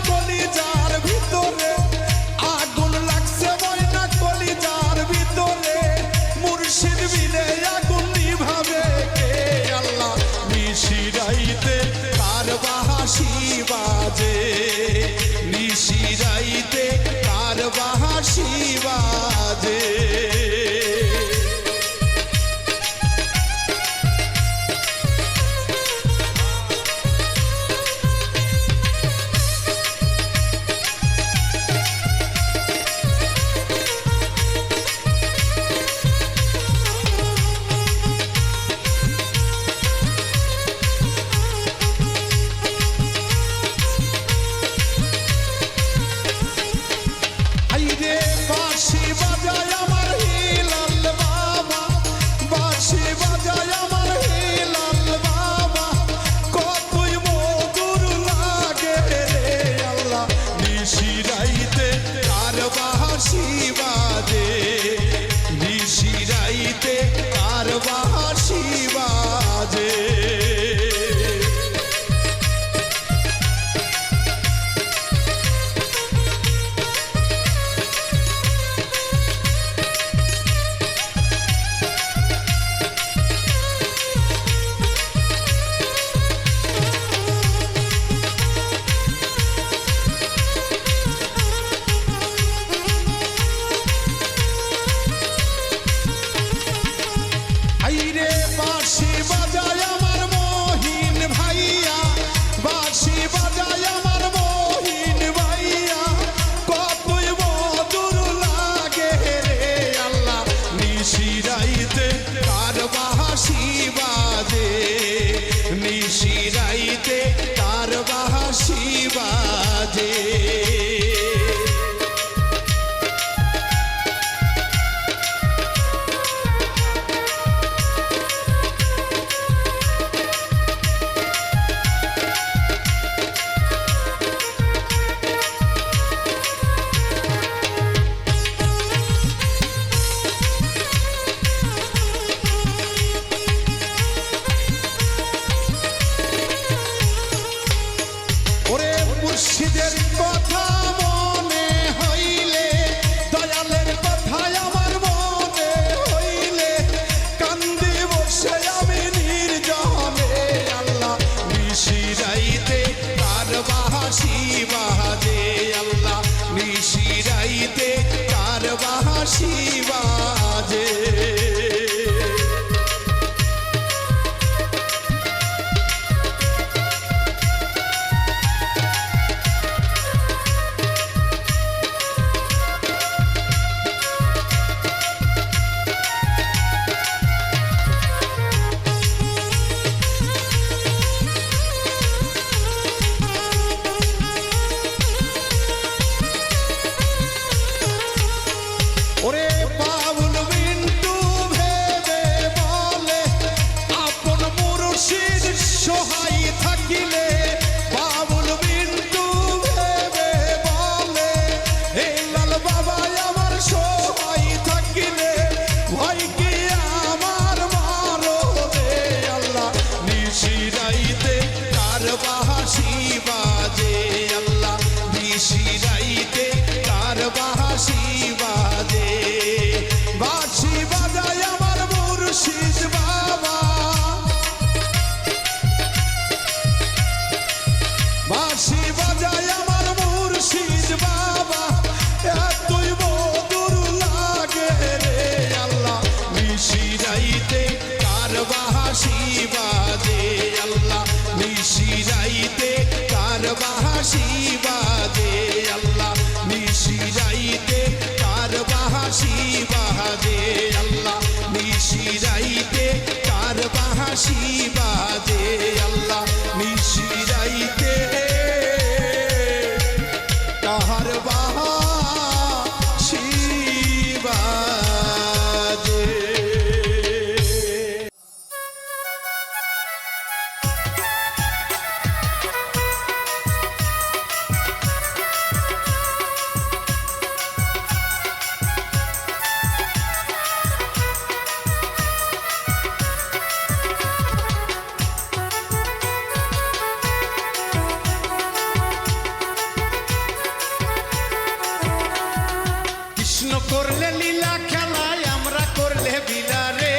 করলে লীলা খেলায় আমরা করলে বিলারে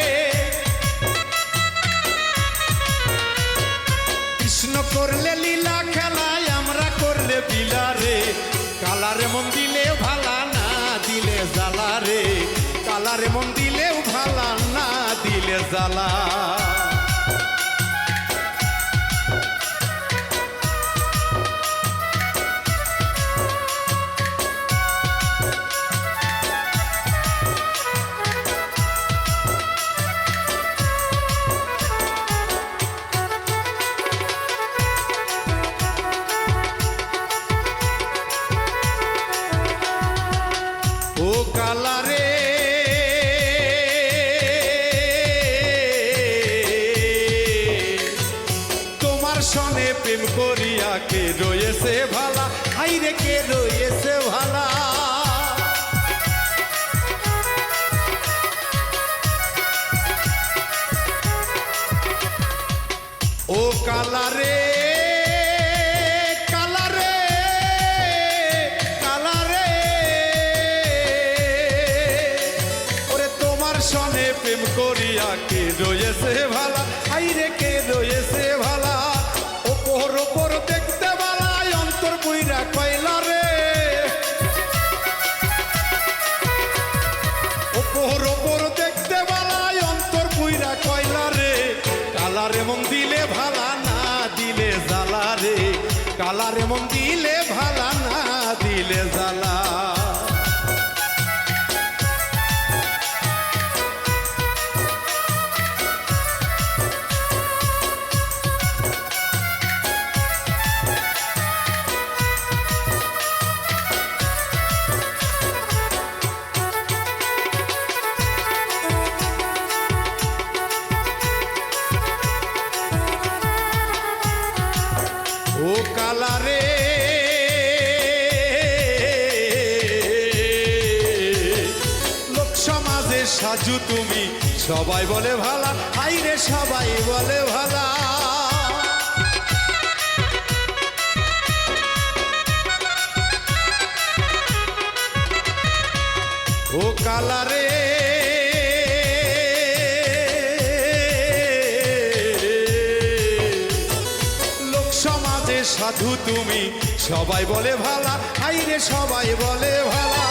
কৃষ্ণ করলে লীলা খেলায় আমরা করলে বিলারে কালারে মন দিলেও ভালা না দিলে জ্বালা রে কালারে মন দিলেও ভালা না দিলে জ্বালা ও কালারে তোমার সনে প্রেম করিয়া কে রয়েছে ভালা হাইরে কে রয়েছে ভালা ও কালারে কালারে কালারে ওরে তোমার সনে প্রেম করিয়া কে রয়েছে ভালা আইরে কে রয়েছে ভালা ওপর ওপর দেখতে বালাই অন্তর পুইরা কয়লা রে ওপর ওপর দেখতে বালাই অন্তর পুইরা কয়লা রে কালারে মন দিলে ভালা না দিলে জ্বালা রে কালারে মন দিলে ভালা না দিলে জ্বালা ও কালারে লোক সমাজে সাজু তুমি সবাই বলে ভালা হাইরে সবাই বলে ভালা ও কালারে সাধু তুমি সবাই বলে ভালা হাইরে সবাই বলে ভালা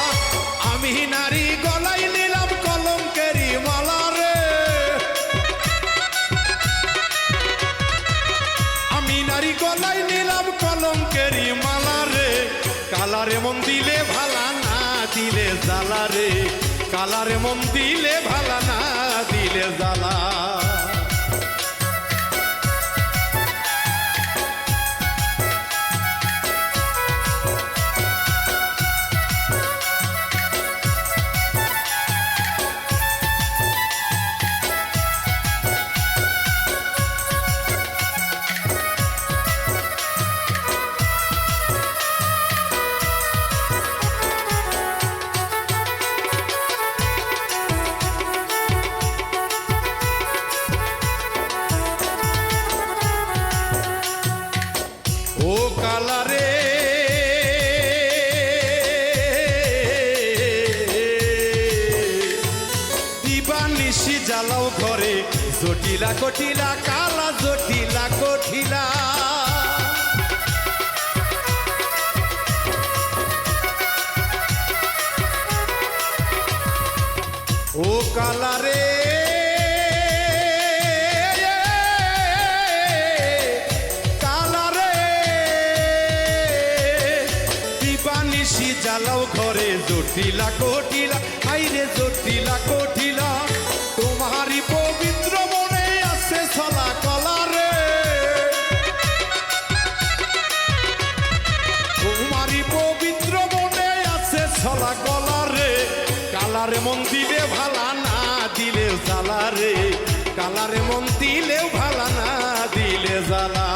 আমি নারী গলায় নিলাম কলঙ্কেরি মালা রে আমি নারী গলায় নিলাম কলঙ্কেরি মালা রে কালারে মন দিলে ভালা না দিলে জ্বালা রে কালারে মন দিলে ভালা না দিলে জ্বালা ও কালারে দিবানিশি জ্বালাও ঘরে জটিলা কঠিলা কালা জটিলা কঠিলা ও কালারে জ্বালাও ঘরে জটিলা কঠিলা হাইরে জটিলা কঠিলা তোমারই পবিত্র মনে আছে ছলা কলা রে তোমারই পবিত্র মনে আছে ছলা কলা রে কালারে মন দিলে ভালা না দিলে জ্বালা রে কালারে মন দিলেও ভালা না দিলে জ্বালা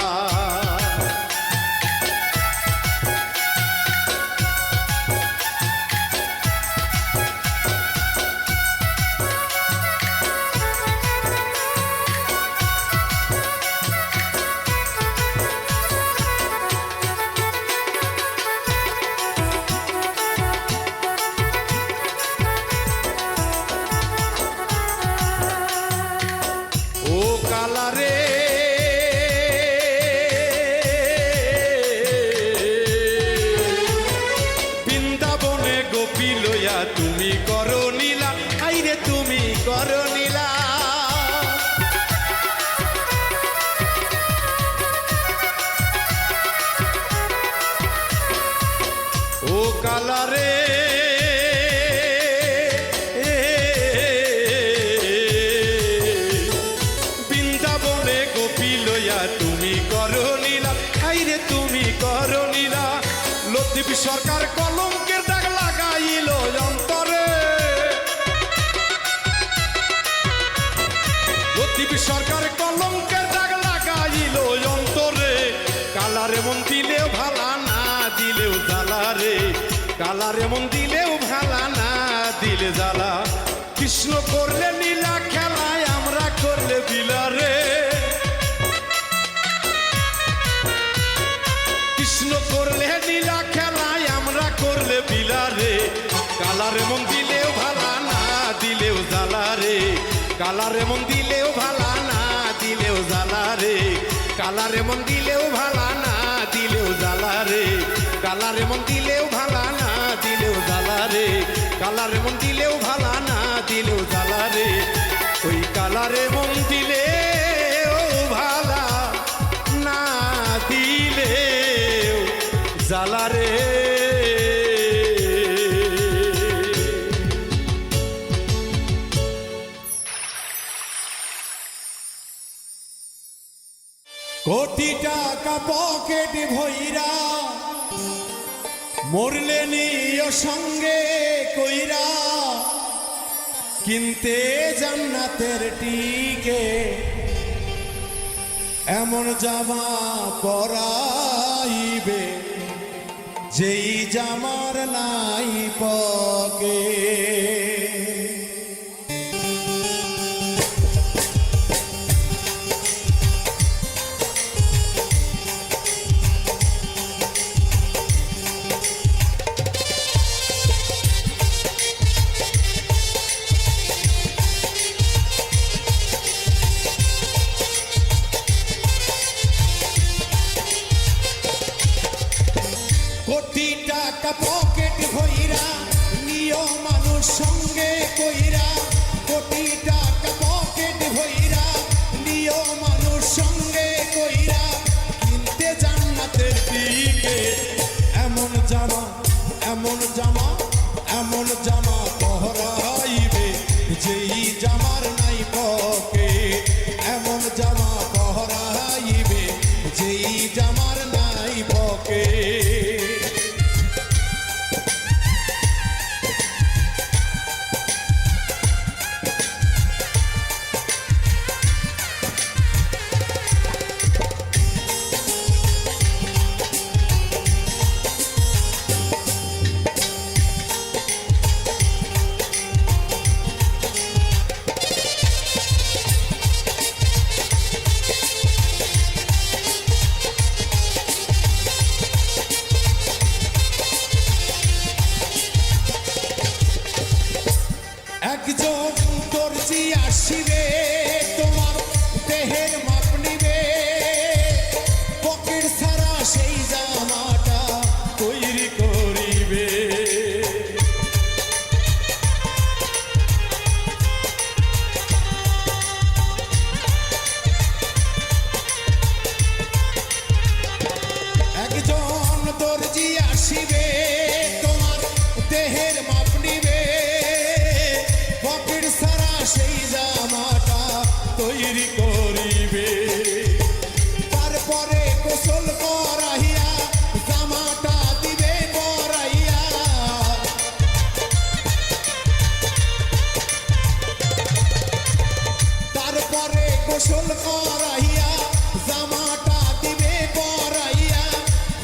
কালারে বৃন্দাবনে গোপী লইয়া তুমি করো লীলা, আইরে তুমি করো লীলা। লতিফ সরকার কলঙ্কের দাগ লাগাইল অন্তরে, লতিফ সরকার কলঙ্কের দাগ লাগাইল অন্তরে। কালারে মন দিলেও ভালা না দিলেও জ্বালা রে, কালারে মন দিলেও ভালা না দিলে জ্বালা। কৃষ্ণ করলে নীলা খেলায় আমরা করলে বিলা রে, কৃষ্ণ করলে নীলা খেলায় আমরা করলে বিলা রে। কালারে মন দিলেও ভালা না দিলেও জ্বালা রে, কালারে মন দিলেও ভালা না দিলেও জ্বালা রে। কালারে মন দিলেও ভালা না দিলেও জ্বালা রে, কালারে মন দিলেও ভালা না দিলেও জ্বালা রে। কালারে মন দিলেও ভালা না দিলেও জ্বালা রে। ওই কালারে মন দিলেও ভালা না দিলেও জ্বালা রে। কোটি টাকা পকেট ভইরা মরলে নিও সঙ্গে কইরা, কিনতে জান্নাতের টিকে এমন জামা পরাইবে যেই জামার নাই পকেট। কোটি টাকা পকেট ভইরা নিও মানুষ সঙ্গে কইরা, কোটি টাকা পকেট ভইরা নিও মানুষ সঙ্গে কইরা, কিনতে জান্নাতের দিকে এমন জামা এমন জামা এমন জামা পহরাইবে যেই জামার নাই পকেট, এমন জামা পহরাইবে যেই জামার নাই পকেট। একজন দর্জি আসিবে তোমার দেহের মাপ নিবে, পকেট ছাড়া সেই জামাটা তৈরি করিবে। একজন দর্জি আসিবে তোমার দেহের মাপ নিবে, পকেট ছাড়া সেই জামাটা তৈরি করিবে। তারপরে গোসল করাইয়া জামাটা দিবে পরাইয়া, তারপরে গোসল করাইয়া জামাটা দিবে পরাইয়া,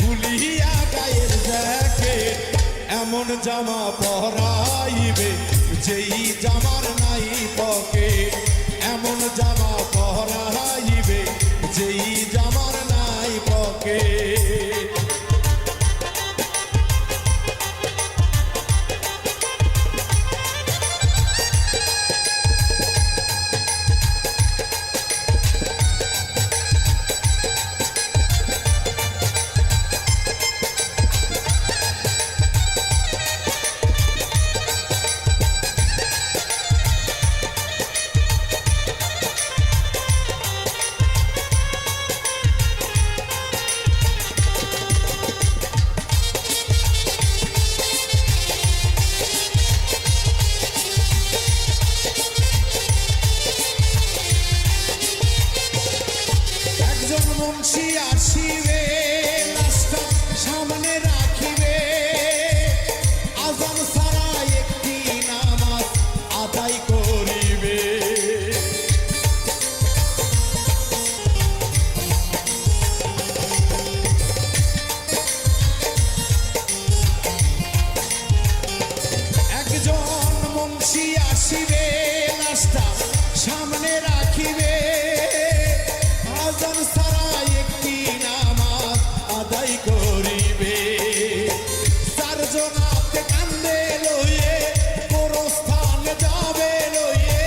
ভুলিয়া গায়ের জ্যাকেট এমন জামা পরাইবে যেই জামার নাই পকেট, এমন জামা পরাইবে যেই জামার নাই পকেট। বংশী আসিবে লাশটা সামনে রাখিবে আজান সারা একটি নামাজ আদায় করিবে চারজনাতে কান্দে লইয়ে গোরস্থানে যাবে লইয়ে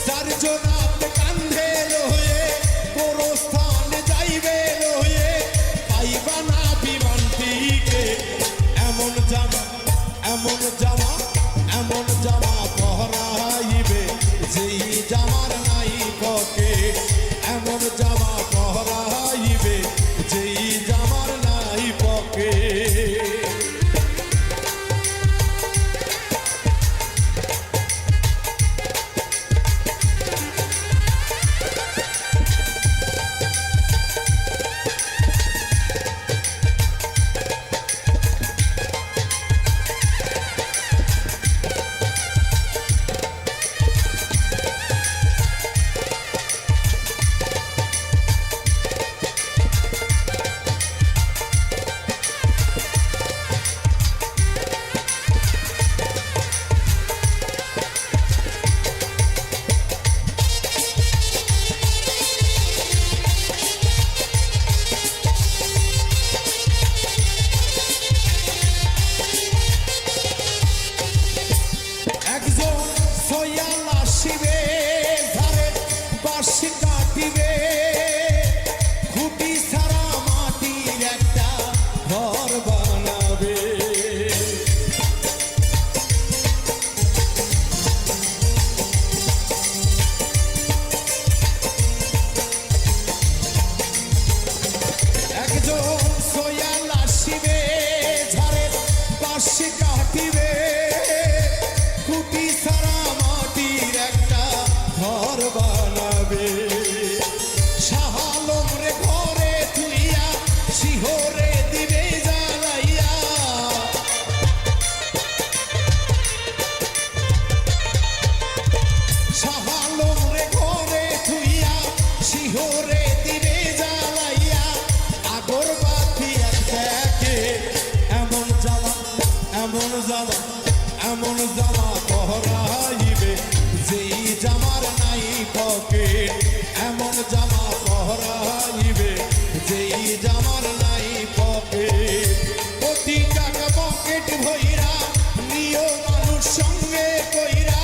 চারজনাতে কান্দে লইয়ে গোরস্থানে যাইবে লইয়ে পাইবা না বিমানটিকে এমন জামা এমন জামা এমন জামা পহরাইবে যেই জামার নাই পকেট এমন জামা পহরাইবে যেই জামার নাই পকেট একজন সয়াল আসিবে ধারে বাঁশি কাটিবে খুঁটি ছাড়া মাটির একটা ঘর বানাবে একজন সয়াল আসিবে ঝাড়ে বাঁশি কাটিবে খুঁটি ছাড়া মাটির একটা ঘর বানাবে শাহালম রে ঘরে তুইয়া শিহরে দিবে জ্বালাইয়া শাহালম রে ঘরে তুইয়া শিহরে দিবে জ্বালাইয়া আগরবাতি এক দেখে এমন জামা এমন জামা এমন জামা পহরাইবে যেই জামার নাই পকেট এমন জামা পহরাইবে যেই জামার নাই পকেট কোটি টাকা পকেট ভইরা নিও মানুষ সঙ্গে কইরা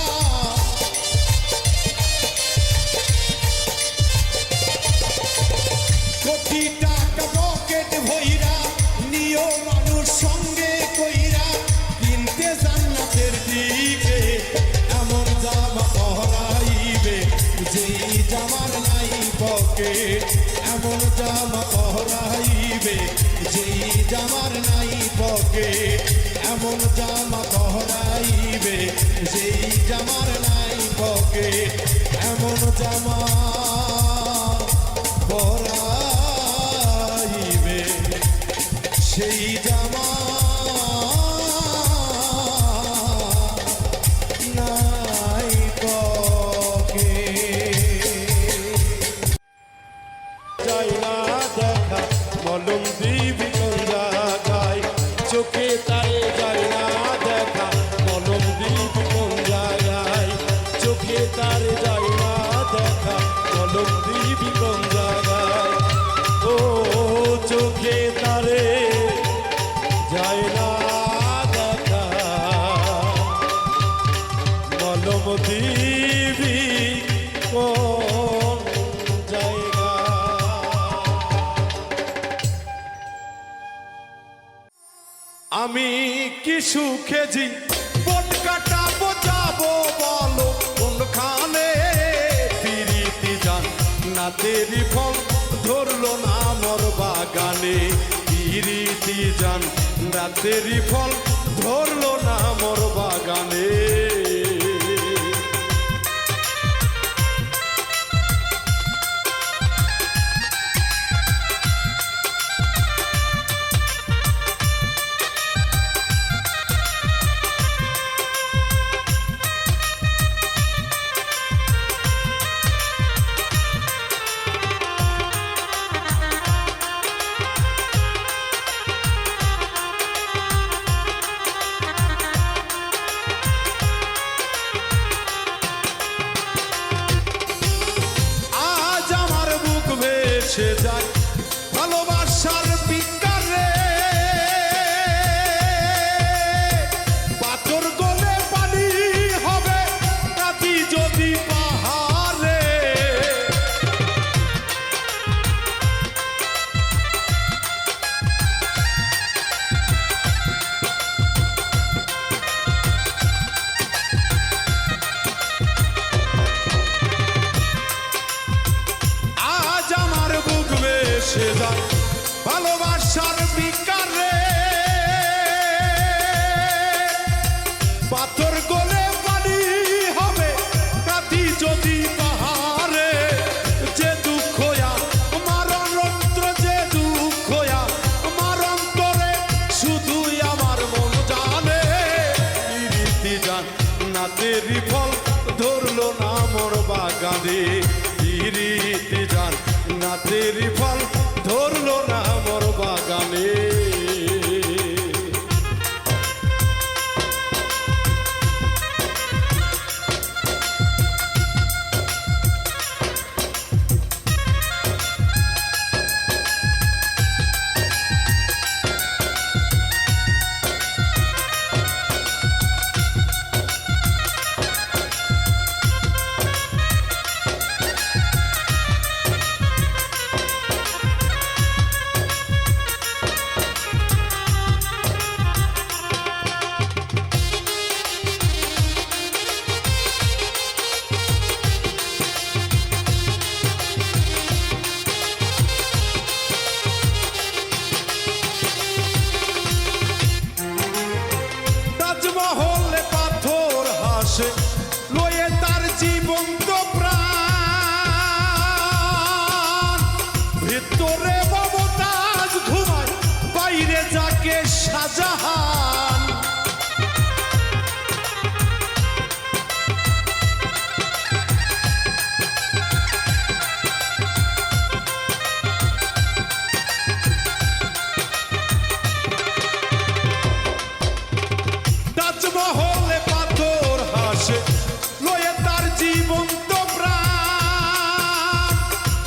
কোটি টাকা পকেট ভইরা নিও মানুষ সঙ্গে কইরা কিনতে জান্নাতের দিকে এমন জামা পহরাইবে যেই জামার নাই পকেট এমন জামা পহরাইবে যেই জামার নাই পকেট এমন জামা পহরাইবে যেই জামার নাই পকেট এমন জামা পহরাইবে সেই জামা নাই পকেট যায় না দেখা মলম দিবি কোন জায়গায় চোখে তারে যায় না দেখা মলম দিবি কোন জায়গায় চোখে তারে যায় না দেখা মলম দিবি কোন জায়গায় ও চোখে তারে যায় না দেখা মলম দিবি কোন জায়গা আমি কি সুখে জি বন কাটাবো যাবো বলো কোনখানে ফিরিতি যান না তেরি ফল ধরলো না মোর বাগানে ফিরিতি যান না তেরি ফল ধরলো না মোর বাগানে সে যায় ভালোবাসার বিকারে পাথর গলে পানি হবে রাতি যদি পাহাড়ে আজ আমার বুক বেসে যায় ভালোবাসার বিকারে পাথর গলে পানি হবে রাতি যদি পাহাড়ে যে দুঃখ আমার অন্তর যে দুঃখ আমার অন্তরে শুধুই আমার মন জানে রীতি জান না তেরি ফল ধরলো না মোর বাগানে রীতি জান না তেরি ফল ধরলো না মোর বাগানে তাজমহলে পাথর হাসে লয়ে তার জীবন্ত প্রাণ ভিতরে মমতাজ ঘুমায় বাইরে যাকে শাহজাহান তাজমহলে পাথর হাসে লয়ে তার জীবন্ত প্রাণ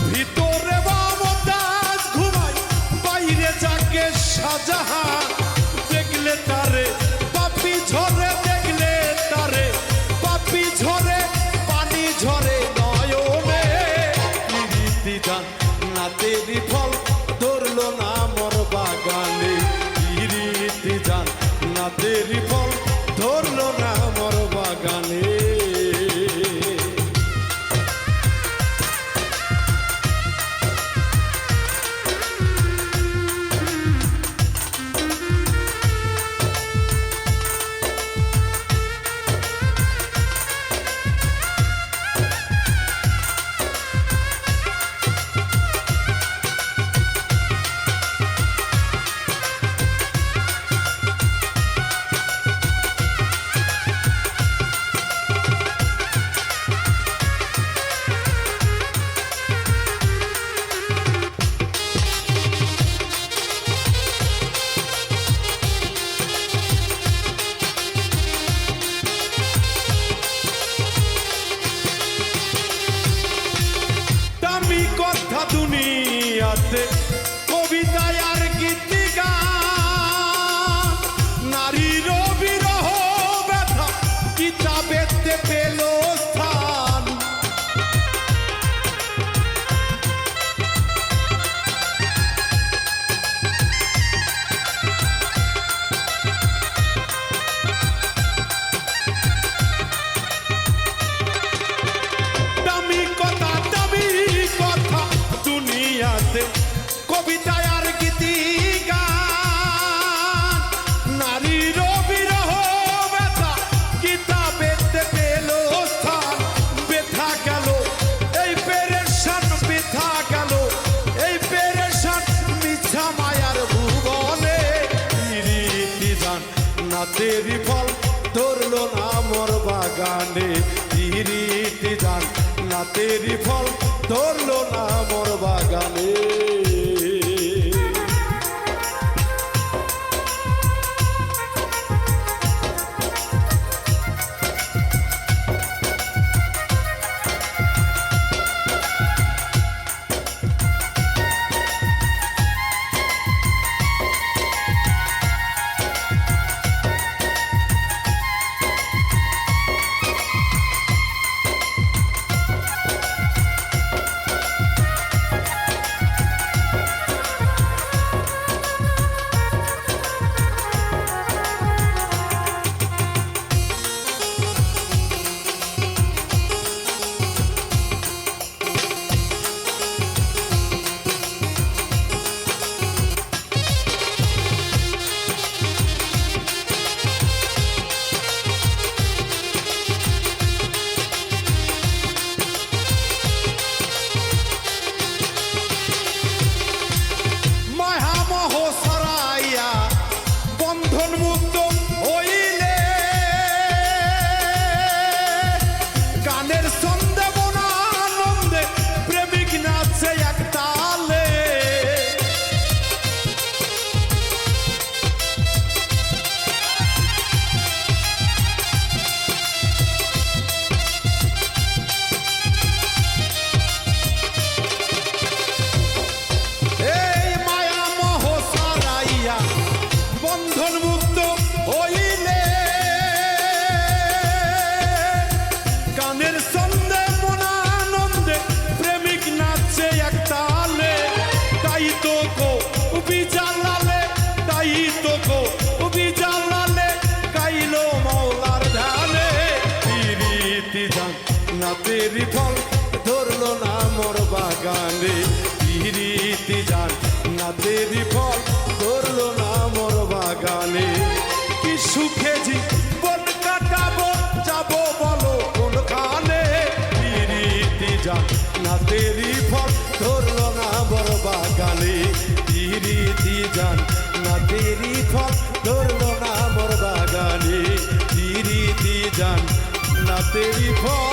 ভিতরে মমতাজ ঘুমায় বাইরে যাকে শাহজাহান দেখলে তারে পাপি ঝরে দেখলে তারে পাপি ঝরে পানি ঝরে নয়নে রীতি জান না তেরি ফল ধরলো না মোর বাগানে রীতি জান না তেরি ফল ধরলো না মোর বাগানে দামি কথা দুনিয়াতে কবিতায় আর গীতি গান নারীর বিরহ ব্যথা কিতাবেতে পেল স্থান দামি কথা দুনিয়াতে কবিতায় আর গীতি গান নারীর বিরহ ব্যথা কিতাবেতে পেল স্থান ব্যথা গেল এই পেরেশান ব্যথা গেল এই পেরেশান মিথ্যা মায়ার ভুবনে রীতি জান না তেরি ফল ধরলো না মোর বাগানে রীতি জান না তেরি ফল ধরলো না মোর বাগানে তো কো বিজালালে তাই তো কো বিজালালে গাইলো মৌলার ধানে পিরিতি জান না তেরি ফল ধরলো না মোর বাগানে পিরিতি জান না তেরি ফল ধরলো না মোর বাগানে কি সুখে জীবন কাটাবো যাবো বলো কোনখানে পিরিতি জান না তেরি ফল ধরলো না মোর বাগানে পিরিতি জান না তেরি ফল ধরলো না মোর বাগানে পিরিতি জান না তেরি ফল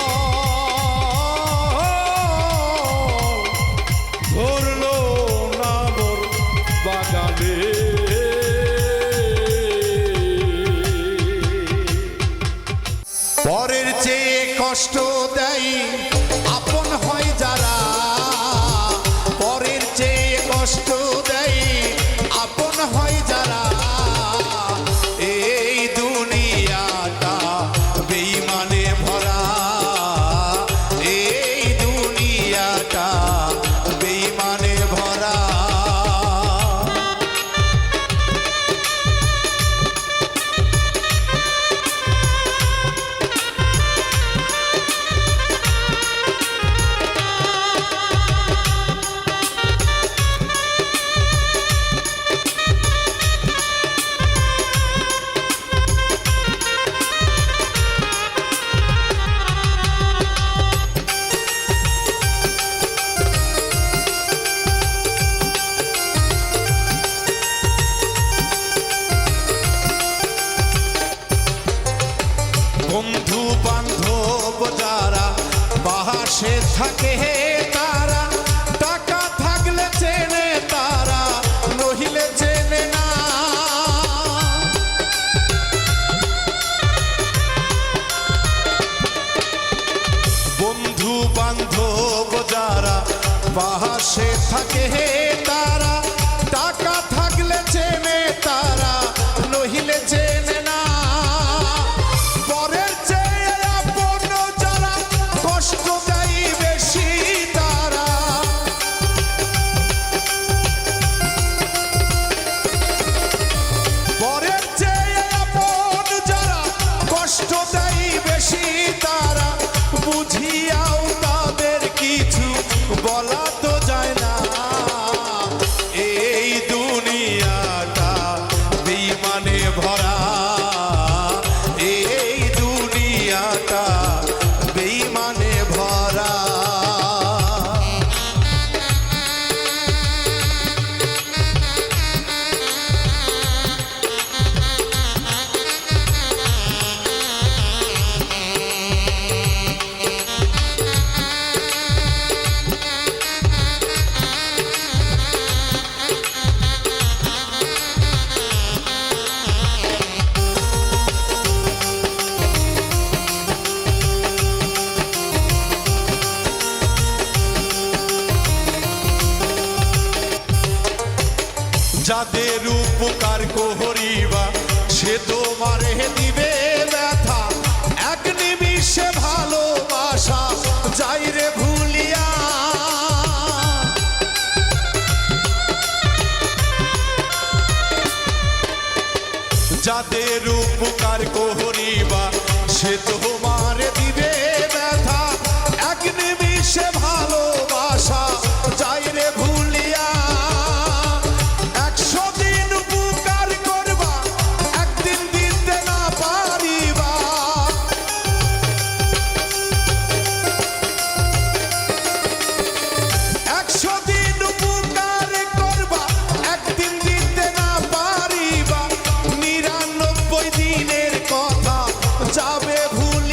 ধরলো না মোর বাগানে পরের চেয়ে কষ্ট দেয় আপন হয় যারা, পরের চেয়ে কষ্ট দেয় আপন হয় যারা, এই দুনিয়াটা বেঈমানে ভরা, এই দুনিয়াটা বেঈমানে ভরা। বন্ধু বান্ধব যারা পাশে থাকে তারা, টাকা থাকলে চেনে তারা নহিলে চেনে না। বন্ধু বান্ধব যারা পাশে থাকে তারা, টাকা থাকলে চেনে তারা নহিলে চেনে না। পরের চেয়ে আপন যারা কষ্ট দেয় বেশি তারা, পরের চেয়ে আপন যারা কষ্ট দেয় বেশি তারা, বুঝিয়াও তাদের কিছু বলা তো যায় না। এই দুনিয়াটা বেঈমানে ভরা, এই দুনিয়াটা বেঈমানে ভরা। যাদের উপকার করিবা সে তোমারে দিবে ব্যথা, এক নিমিষে ভালোবাসা যাই রে ভুলিয়া। যাদের উপকার করিবা সে তোমারে দিবে ব্যথা, এক নিমিষে ভালোবাসা যাই রে ভুলিয়া। 100 দিন উপকার করবা একদিন দিতে না পারিবা, 100 দিন উপকার করবা একদিন দিতে না পারিবা, 99 দিনের কথা যাবে ভুল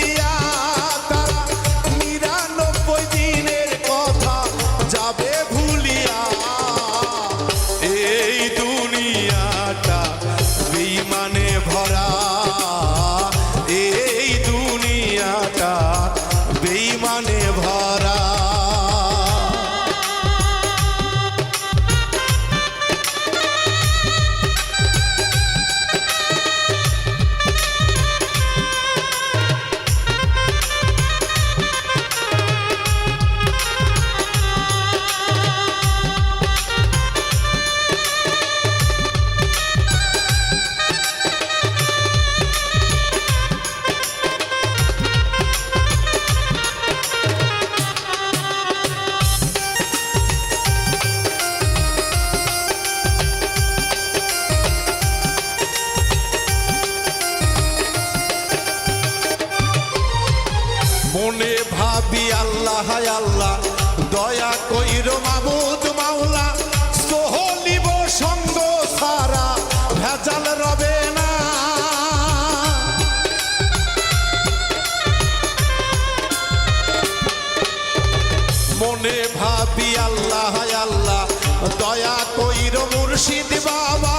দয়া কইর মুর্শিদ বাবা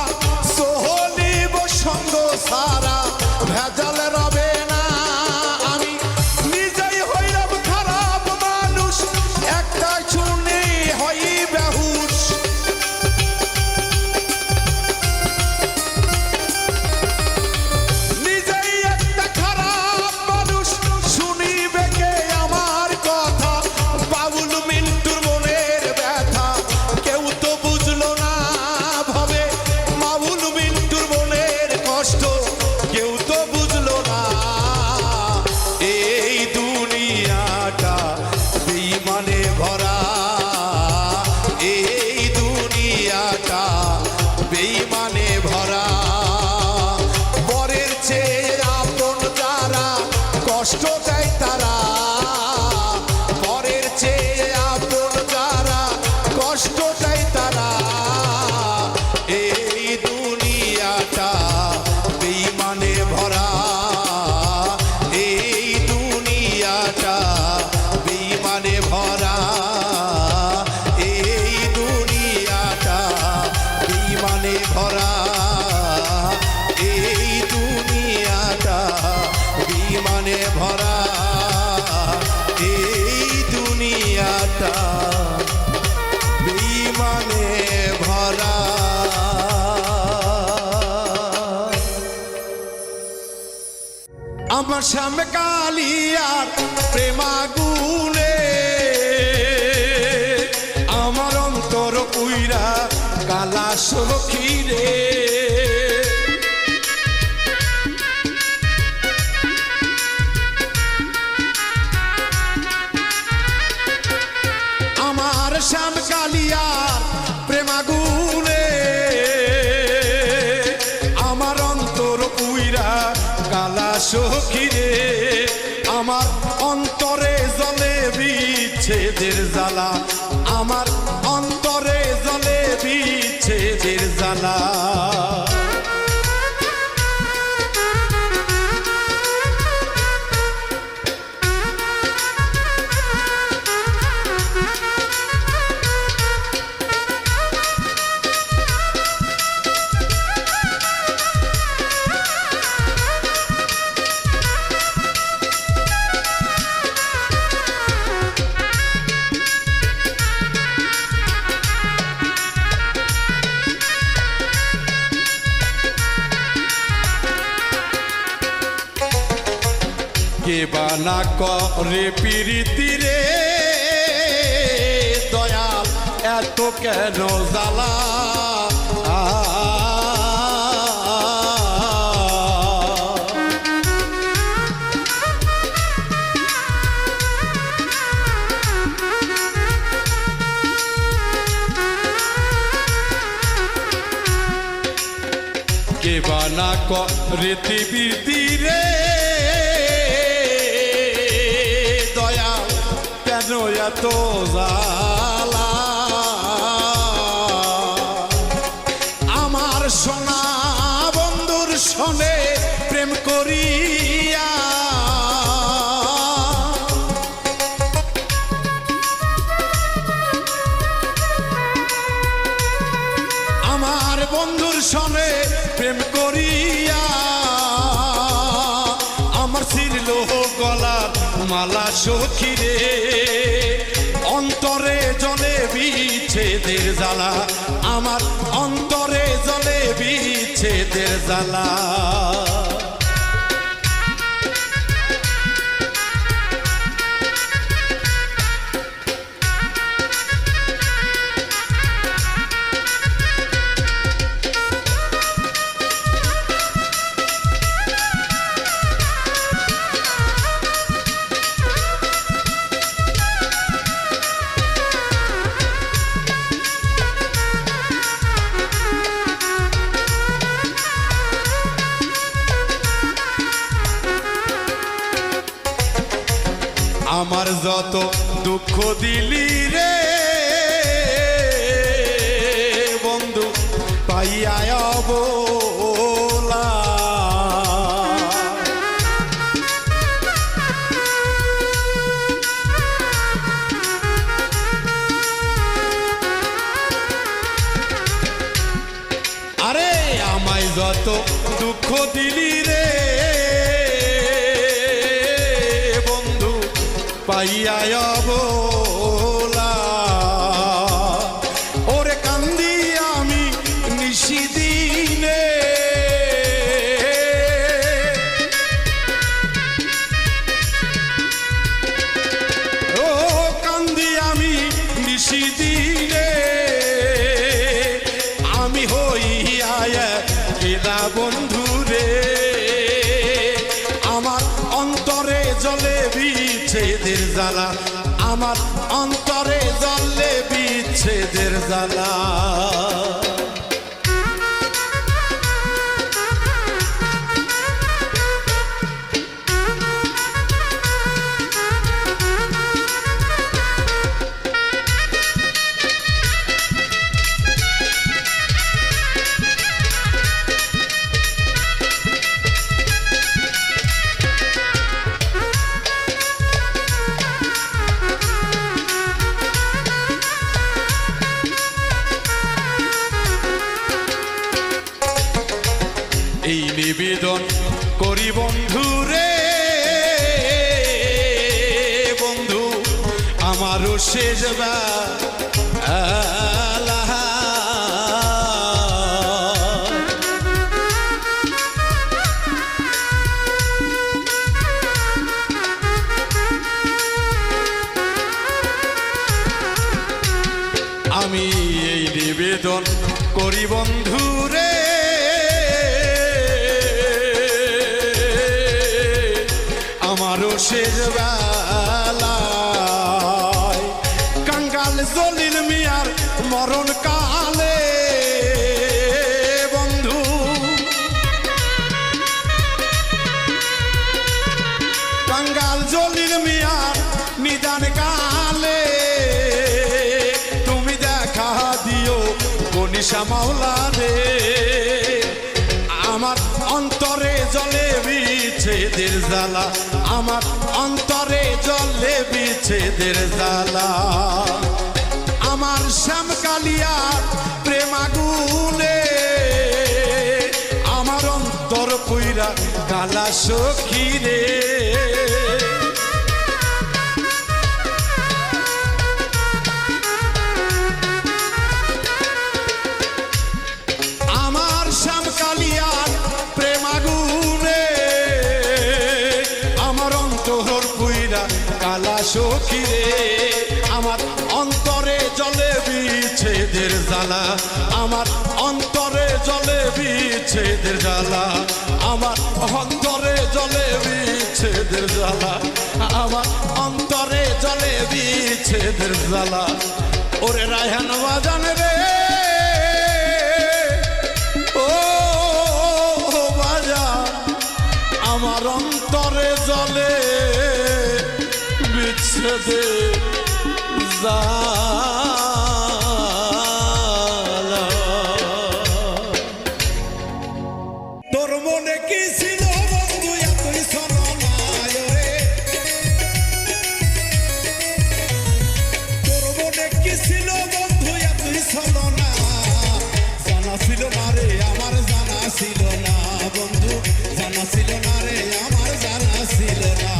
সোহলিব সঙ্গ সারা ভেজাল রবে না আমি নিজেই হইলাম খারাপ মানুষ একটা শুনে হই বেহুশ নিজেই একটা খারাপ মানুষ শুনিবে কে আমার কথা বাবুল মিন্টুর মনের ব্যথা কেউ তো বুঝলো না ভাবে বাবুল মিন্টুর মনের কষ্ট কেউ তো বুঝলো না এই দুনিয়াটা বেঈমানে ভরা এই দুনিয়াটা বেঈমানে ভরা পরের চেয়ে আপন যারা কষ্ট দেয় তারা পরের চেয়ে আপন যারা কষ্ট দেয় তারা এই দুনিয়াটা বেঈমানে ভরা এই দুনিয়াটা বেঈমানে ভরা এই দুনিয়াটা বেঈমানে ভরা এই দুনিয়াটা বেঈমানে ভরা এই দুনিয়াটা বেঈমানে ভরা আমার সামনে কালিয়ার প্রেমাগুনে আমার অন্তর উইরা কালা সখী রে আমার শ্যাম কালিয়ার প্রেমাগুনে আমার অন্তর উইরা কালা সখী রে আমার অন্তরে জলে বিচ্ছেদের জ্বালা আমার অন্তরে জলে বিচ্ছেদের জ্বালা কে বানা করে প্রীতি রে দয়াল এত কেন জ্বালা কে বানা করে প্রীতি রে কেন এত জ্বালা আমার সোনা বন্ধুর সনে প্রেম করিয়া আমার বন্ধুর সনে প্রেম করিয়া আমার ছিড়ল গলার মালা সখী রে অন্তরে জলে বিচ্ছেদের জ্বালা আমার অন্তরে জলে বিচ্ছেদের জ্বালা আমার যত দুঃখ দিলি রে বন্ধু পাইয়া অবলা যত দুঃখ দিলি রে বন্ধু পাইয়া অবলা ওরে কান্দি আমি নিশিদিনে ও কান্দি আমি নিশিদিনে আমি হইয়া কেদা বন্ধু রে আমার অন্তরে জলে বিচ্ছেদের জ্বালা আমার অন্তরে জলে বিচ্ছেদের জ্বালা এই নিবেদন করি বন্ধু রে বন্ধু আমারও শেষ বেলা আমি এই নিবেদন করি বন্ধু রে আমারও শেষ বেলায় কাঙ্গাল জলিল মিয়ার মরণ কালে বন্ধু কাঙ্গাল জলিল মিয়ার নিদান কালে তুমি দেখা দিও গনিশা মাওলা রে আমার অন্তরে জলে বিচ্ছেদের জ্বালা আমার অন্তরে জলে বিচ্ছেদের জ্বালা আমার শ্যামকালিয়ার প্রেম আগুনে আমার অন্তর পুইরা কালা সখী রে আমার শ্যামকালিয়ার প্রেম আগুনে আমার অন্তর পুইরা কালা সখী রে আমার অন্তরে জলে বিচ্ছেদের জ্বালা আমার অন্তরে জলে বিচ্ছেদের জ্বালা আমার অন্তরে জলে বিচ্ছেদের জ্বালা আমার অন্তরে জলে বিচ্ছেদের জ্বালা ওরে রায়হান বাজান রে ও বাজান আমার অন্তরে জলে বিচ্ছেদের জ্বালা তোর মনে কি ছিল বন্ধু এতই ছলনায় রে তোর মনে কি ছিল বন্ধু এতই ছলনা জানা ছিল না রে আমার জানা ছিল না বন্ধু জানা ছিল না রে আমার জানা ছিল না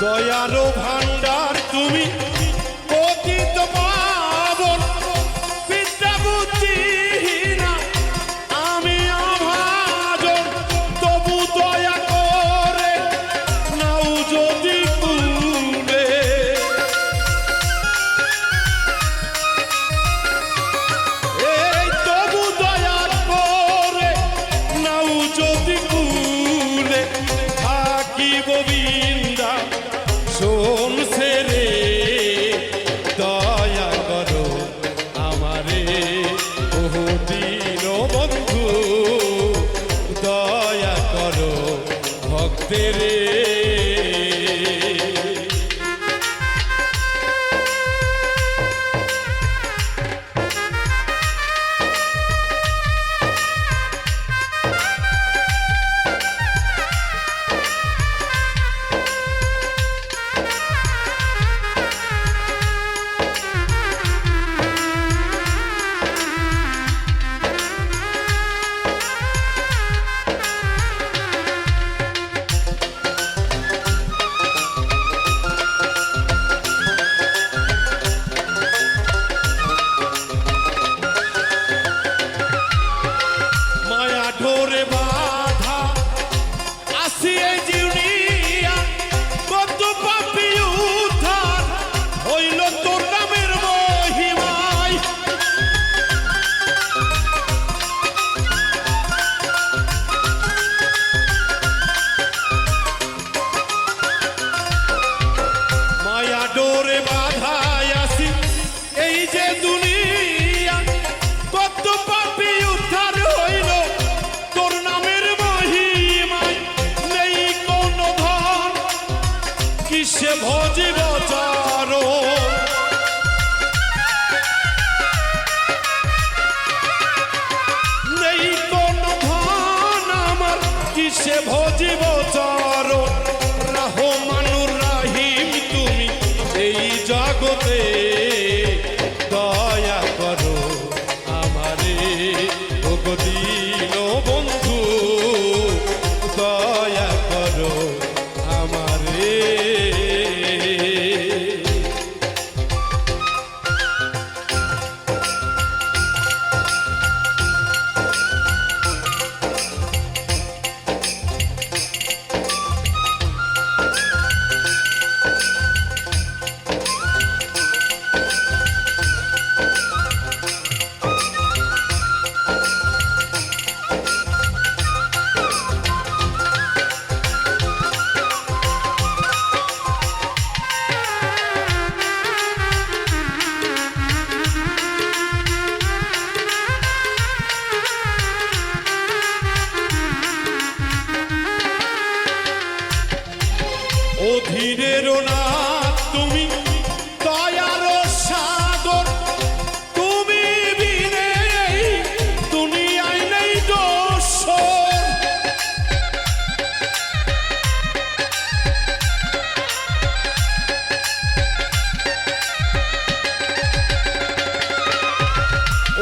দয়ারো ভান্ডার তুমি পতিত পাবন বিদ্যা বুদ্ধিহীনা আমি অভাজন তবু দয়া করে নাও যদি কুলে এই তবু দয়া করে নাও যদি কুলে থাকিব বিন্দা শোন সেরে দয়া করো আমারে বহুদিন বন্ধু দয়া করো ভক্তেরে মায়া ঢোরে বাধা আসিয়ে জিউনিয়া কত পাপি উদ্ধার হইল তোর নামের মহিমায় মায়া ডোরে বাধায় আসি এই যে দুনিয়া কত পাপি উদ্ধার হইল তোর নামের মহিমায় নেই কোন ধন কিসে ভজিব চারো নেই কোন ধন আমার কিসে ভজিব চারো রহমানুর রাহিম তুমি এই জগতে দয়া করো আমারে ভগদিন বন্ধু দয়া করো আমারে অধীরের না তুমি দয়ার সাগর তুমি বিনে এই দুনিয়ায় নেই দোষর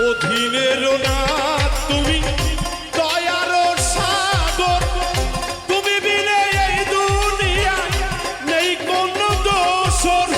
অধীরের না তুমি দয়ার সাগর তুমি বিনে এই দুনিয়া নেই কোন দোষর